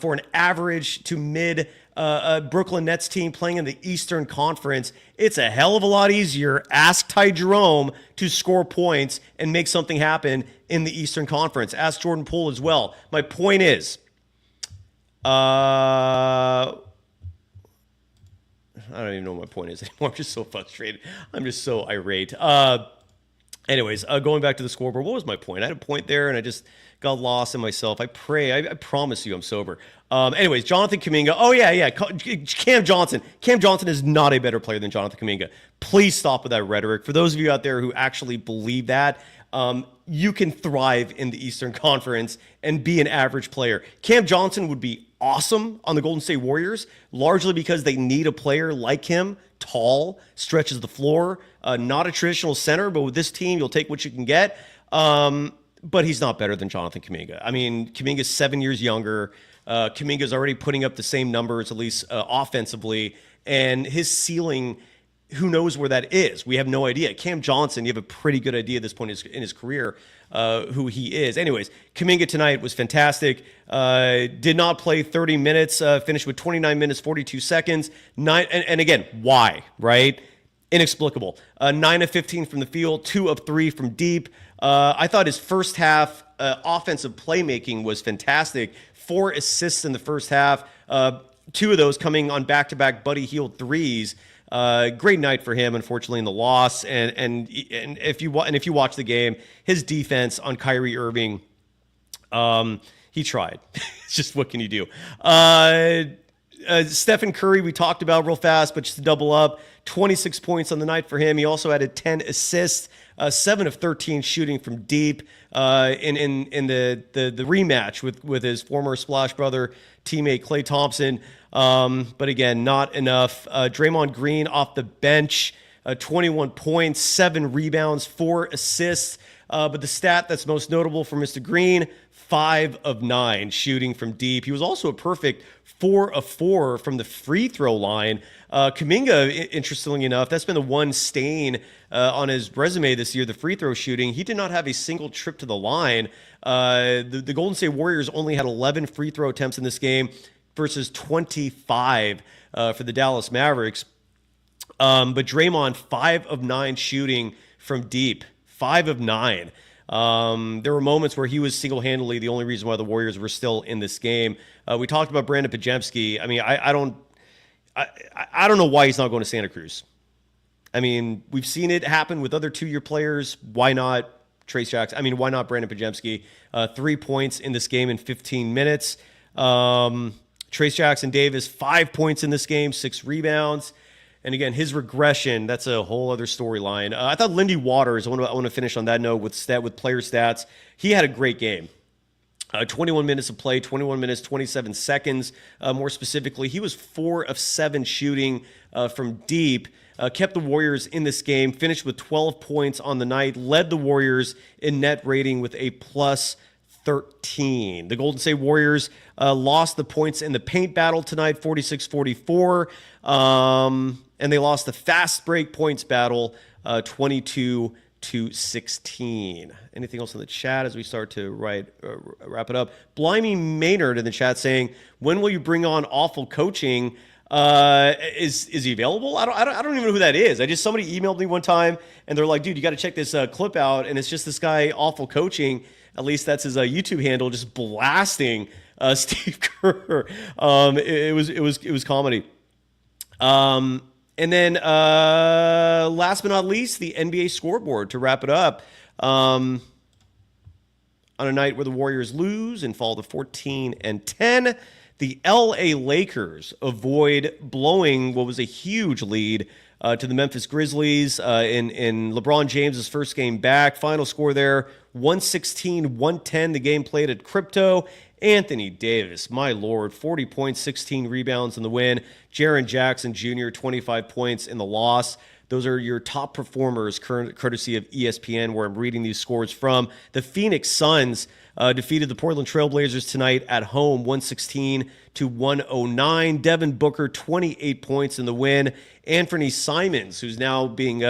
A: for an average to mid Brooklyn Nets team playing in the Eastern Conference. It's a hell of a lot easier, ask Ty Jerome, to score points and make something happen in the Eastern Conference. Ask Jordan Poole as well. My point is, I don't even know what my point is anymore. I'm just so frustrated. I'm just so irate. Anyways, going back to the scoreboard, what was my point? I had a point there, and I just got lost in myself. I promise you I'm sober. Anyways, Jonathan Kuminga. Oh, yeah. Cam Johnson. Cam Johnson is not a better player than Jonathan Kuminga. Please stop with that rhetoric. For those of you out there who actually believe that, you can thrive in the Eastern Conference and be an average player. Cam Johnson would be awesome on the Golden State Warriors, largely because they need a player like him, tall, stretches the floor, not a traditional center, but with this team, you'll take what you can get. But he's not better than Jonathan Kuminga. I mean, Kuminga's 7 years younger. Kuminga's already putting up the same numbers, at least offensively, and his ceiling, who knows where that is? We have no idea. Cam Johnson, you have a pretty good idea at this point in his career who he is. Anyways, Kuminga tonight was fantastic. Did not play 30 minutes, finished with 29 minutes, 42 seconds. And again, why, right? Inexplicable. 9 of 15 from the field, 2 of 3 from deep. I thought his first half offensive playmaking was fantastic. 4 assists in the first half, 2 of those coming on back-to-back Buddy Hield threes. Great night for him, unfortunately, in the loss. And if you watch the game, his defense on Kyrie Irving, he tried. It's just, what can you do? Stephen Curry, we talked about real fast, but just to double up, 26 points on the night for him. He also added 10 assists, 7 of 13 shooting from deep in the rematch with his former Splash Brother teammate Klay Thompson. But again, not enough. Draymond Green off the bench, 21 points, 7 rebounds, 4 assists. But the stat that's most notable for Mr. Green, 5 of 9 shooting from deep. He was also a perfect 4 of 4 from the free throw line. Kuminga, interestingly enough, that's been the one stain on his resume this year, the free throw shooting. He did not have a single trip to the line. The Golden State Warriors only had 11 free throw attempts in this game versus 25 for the Dallas Mavericks. But Draymond, 5 of 9 shooting from deep. 5 of 9. There were moments where he was single-handedly the only reason why the Warriors were still in this game. We talked about Brandon Podziemski. I mean, I don't know why he's not going to Santa Cruz. I mean, we've seen it happen with other 2-year players. Why not Trace Jackson? I mean, why not Brandon Podziemski? 3 points in this game in 15 minutes. Trace Jackson Davis, 5 points in this game, 6 rebounds. And again, his regression, that's a whole other storyline. I thought Lindy Waters, I want to finish on that note with player stats. He had a great game. 21 minutes of play, 21 minutes, 27 seconds. More specifically, he was 4 of 7 shooting from deep. Kept the Warriors in this game, finished with 12 points on the night, led the Warriors in net rating with a plus 13. The Golden State Warriors lost the points in the paint battle tonight, 46-44. And they lost the fast break points battle, 22-16. Anything else in the chat as we start to wrap it up? Blimey Maynard in the chat saying, when will you bring on awful coaching? Is he available? I don't even know who that is. Somebody emailed me one time and they're like, dude, you got to check this clip out. And it's just this guy, awful coaching. At least that's his YouTube handle, just blasting Steve Kerr. It was comedy. And then last but not least, the NBA scoreboard to wrap it up. On a night where the Warriors lose and fall to 14-10, the LA Lakers avoid blowing what was a huge lead to the Memphis Grizzlies in LeBron James's first game back. Final score there, 116-110. The game played at Crypto. Anthony Davis, my lord, 40 points, 16 rebounds in the win. Jaren Jackson Jr., 25 points in the loss. Those are your top performers, courtesy of ESPN, where I'm reading these scores from. The Phoenix Suns defeated the Portland Trailblazers tonight at home, 116-109. Devin Booker, 28 points in the win. Anthony Simons, who's now being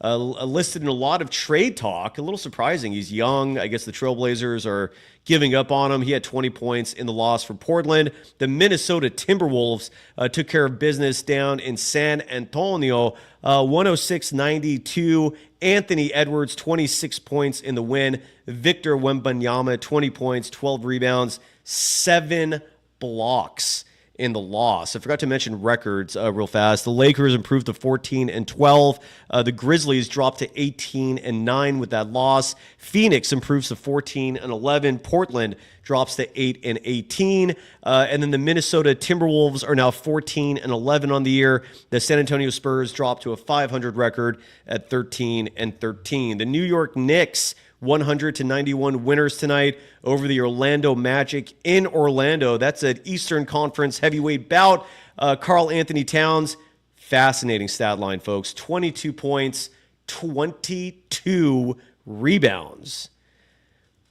A: listed in a lot of trade talk. A little surprising. He's young. I guess the Trailblazers are giving up on him. He had 20 points in the loss for Portland. The Minnesota Timberwolves took care of business down in San Antonio, 106-92. Anthony Edwards, 26 points in the win. Victor Wembanyama, 20 points, 12 rebounds, 7 blocks in the loss. I forgot to mention records real fast. The Lakers improved to 14-12. The Grizzlies dropped to 18-9 with that loss. Phoenix improves to 14-11. Portland drops to 8-18. And then the Minnesota Timberwolves are now 14-11 on the year. The San Antonio Spurs drop to a 500 record at 13-13. The New York Knicks 100-91 winners tonight over the Orlando Magic in Orlando. That's an Eastern Conference heavyweight bout. Karl Anthony Towns, fascinating stat line, folks. 22 points, 22 rebounds.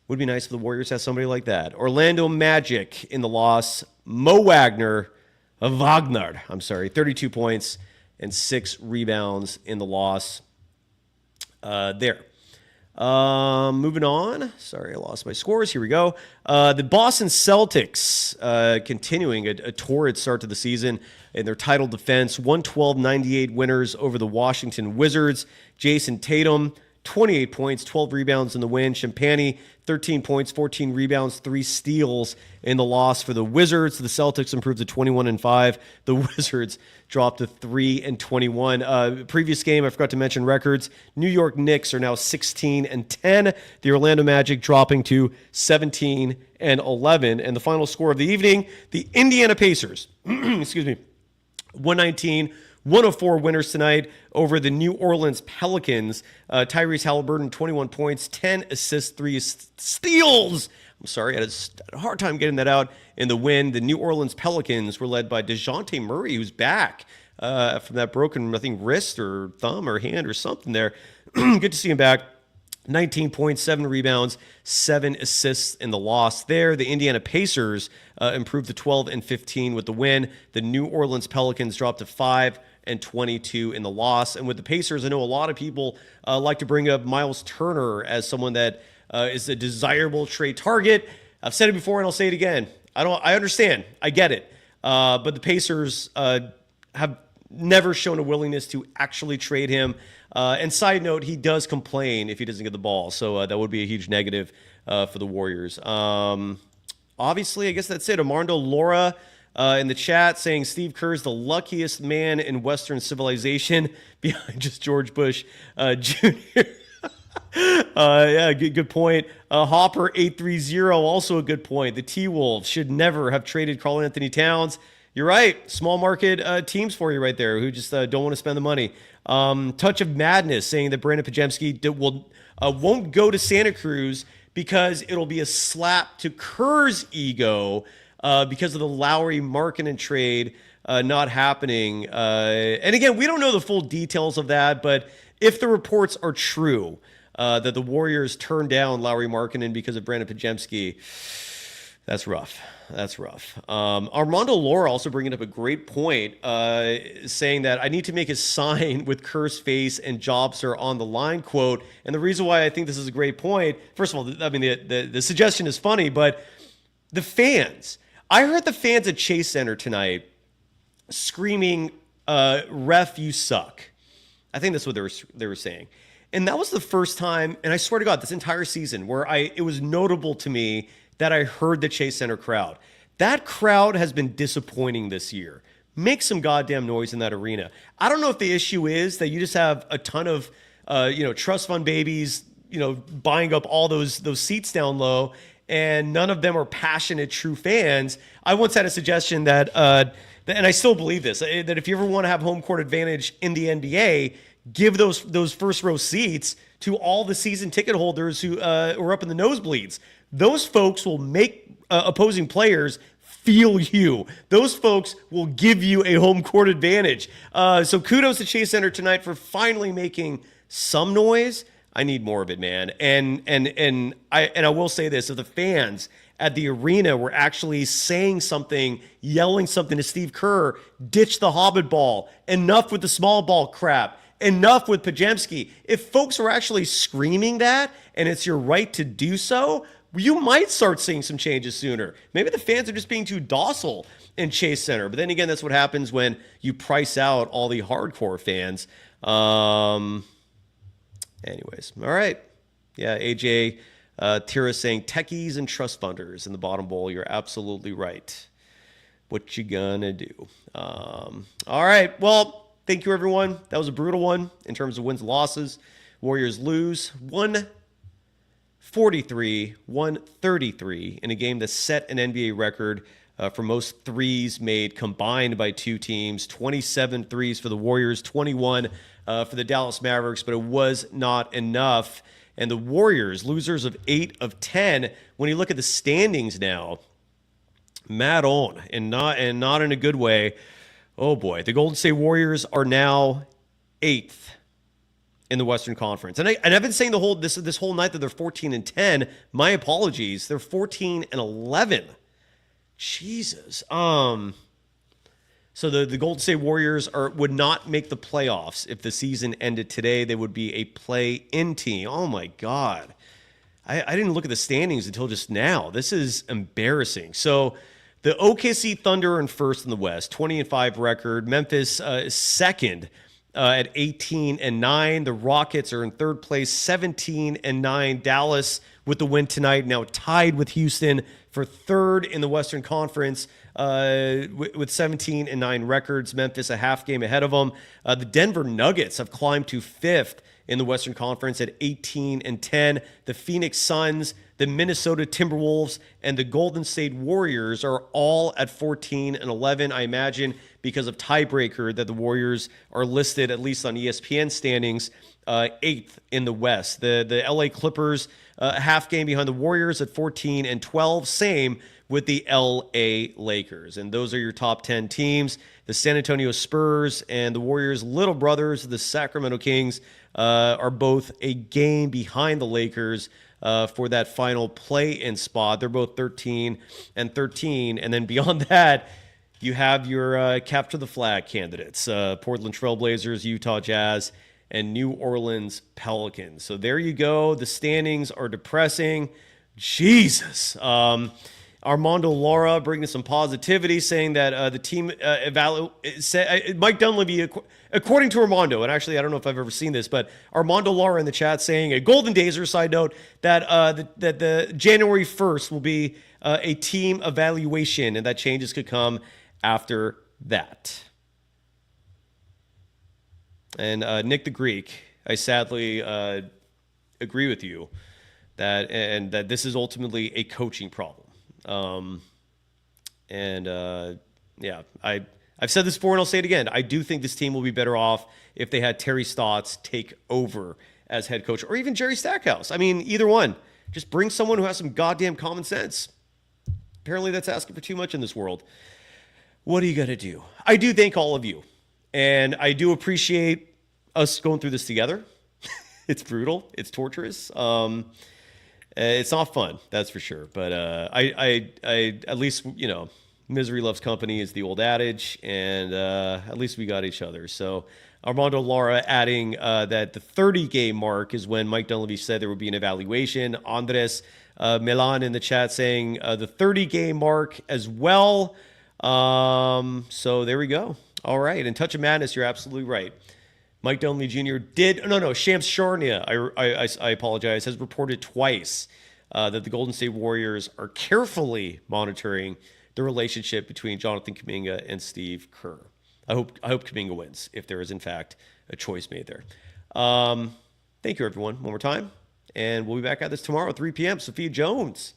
A: Would be nice if the Warriors had somebody like that. Orlando Magic in the loss. Mo Wagner, 32 points and 6 rebounds in the loss there. Moving on. Sorry, I lost my scores. Here we go. The Boston Celtics continuing a torrid start to the season in their title defense. 112-98 winners over the Washington Wizards. Jason Tatum, 28 points, 12 rebounds in the win. Champagny, 13 points, 14 rebounds, 3 steals in the loss for the Wizards. The Celtics improved to 21-5. The Wizards dropped to 3-21. Previous game, I forgot to mention records. New York Knicks are now 16-10. The Orlando Magic dropping to 17-11. And the final score of the evening, the Indiana Pacers, 119-104 winners tonight over the New Orleans Pelicans. Tyrese Halliburton, 21 points, 10 assists, 3 steals. I'm sorry, I had a hard time getting that out in the win. The New Orleans Pelicans were led by DeJounte Murray, who's back from that broken, I think, wrist or thumb or hand or something there. Good to see him back. 19 points, 7 rebounds, 7 assists in the loss there. The Indiana Pacers improved to 12-15 with the win. The New Orleans Pelicans dropped to 5-22 in the loss. And with the Pacers, I know a lot of people like to bring up Miles Turner as someone that is a desirable trade target. I've said it before and I'll say it again. I understand. I get it. But the Pacers have never shown a willingness to actually trade him. And side note, he does complain if he doesn't get the ball. So that would be a huge negative for the Warriors. Obviously, I guess that's it. Armando Laura in the chat saying Steve Kerr is the luckiest man in Western civilization behind just George Bush Jr. Yeah, good point. Hopper 830, also a good point. The T-Wolves should never have traded Karl Anthony Towns. You're right. Small market teams for you right there who just don't want to spend the money. Touch of Madness saying that Brandon Podziemski will won't go to Santa Cruz because it'll be a slap to Kerr's ego because of the Lowry Markkanen trade not happening. And again, we don't know the full details of that, but if the reports are true that the Warriors turned down Lowry Markkanen because of Brandon Podziemski, that's rough. That's rough. Armando Laura also bringing up a great point, saying that I need to make a sign with Kerr's face and jobs are on the line, quote. And the reason why I think this is a great point, first of all, I mean, the suggestion is funny, but the fans, I heard the fans at Chase Center tonight screaming, ref, you suck. I think that's what they were saying. And that was the first time, and I swear to God, this entire season where it was notable to me that I heard the Chase Center crowd. That crowd has been disappointing this year. Make some goddamn noise in that arena. I don't know if the issue is that you just have a ton of, trust fund babies, buying up all those seats down low, and none of them are passionate, true fans. I once had a suggestion that, and I still believe this, that if you ever want to have home court advantage in the NBA, give those first row seats to all the season ticket holders who are up in the nosebleeds. Those folks will make opposing players feel you. Those folks will give you a home court advantage. So kudos to Chase Center tonight for finally making some noise. I need more of it, man. And I will say this: if the fans at the arena were actually saying something, yelling something to Steve Kerr, ditch the Hobbit ball, enough with the small ball crap. Enough with Podziemski. If folks were actually screaming that, and it's your right to do so, you might start seeing some changes sooner. Maybe the fans are just being too docile in Chase Center. But then again, that's what happens when you price out all the hardcore fans. Anyways, all right. Yeah, AJ Tira saying techies and trust funders in the bottom bowl. You're absolutely right. What you gonna do? All right, well, thank you, everyone. That was a brutal one in terms of wins and losses. Warriors lose 143-133 in a game that set an NBA record for most threes made combined by two teams. 27 threes for the Warriors, 21 for the Dallas Mavericks, but it was not enough. And the Warriors, losers of 8 of 10. When you look at the standings now, mad on, and not in a good way. Oh boy, the Golden State Warriors are now 8th in the Western Conference, and I've been saying this whole night that they're 14-10. My apologies, they're 14-11. Jesus. So the Golden State Warriors would not make the playoffs if the season ended today. They would be a play-in team. Oh my God, I didn't look at the standings until just now. This is embarrassing. So. The OKC Thunder are in first in the West, 20-5 record. Memphis is second at 18-9. The Rockets are in third place, 17-9. Dallas with the win tonight, now tied with Houston for third in the Western Conference with 17-9 records. Memphis a half game ahead of them. The Denver Nuggets have climbed to fifth in the Western Conference at 18-10. The Phoenix Suns, the Minnesota Timberwolves, and the Golden State Warriors are all at 14-11. I imagine because of tiebreaker that the Warriors are listed, at least on ESPN standings, 8th in the West. The LA Clippers, half game behind the Warriors at 14-12. Same with the LA Lakers. And those are your top 10 teams. The San Antonio Spurs and the Warriors' little brothers, the Sacramento Kings, are both a game behind the Lakers for that final play-in spot. They're both 13-13. And then beyond that, you have your capture the flag candidates, Portland Trailblazers, Utah Jazz, and New Orleans Pelicans. So there you go. The standings are depressing. Jesus. Armando Lara bringing some positivity, saying that the team Mike Dunleavy, according to Armando, and actually I don't know if I've ever seen this, but Armando Lara in the chat saying a Golden Dazer side note that the January 1st will be a team evaluation, and that changes could come after that. And Nick the Greek, I sadly agree with you that this is ultimately a coaching problem. Yeah, I've said this before and I'll say it again. I do think this team will be better off if they had Terry Stotts take over as head coach, or even Jerry Stackhouse. I mean, either one. Just bring someone who has some goddamn common sense. Apparently that's asking for too much in this world. What are you going to do? I do thank all of you. And I do appreciate us going through this together. It's brutal. It's torturous. It's not fun, that's for sure. But I at least, misery loves company is the old adage. And at least we got each other. So Armando Lara adding that the 30-game mark is when Mike Dunleavy said there would be an evaluation. Andres Milan in the chat saying the 30-game mark as well. So there we go. All right. And Touch of Madness, you're absolutely right. Mike Dunleavy Jr. Shams Charania, I apologize, has reported twice that the Golden State Warriors are carefully monitoring the relationship between Jonathan Kuminga and Steve Kerr. I hope Kuminga wins, if there is, in fact, a choice made there. Thank you, everyone, one more time. And we'll be back at this tomorrow at 3 p.m. Sophia Jones,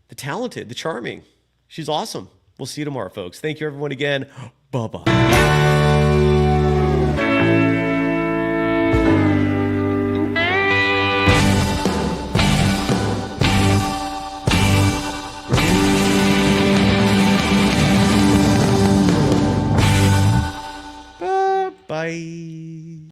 A: the talented, the charming. She's awesome. We'll see you tomorrow, folks. Thank you, everyone, again. Bye-bye.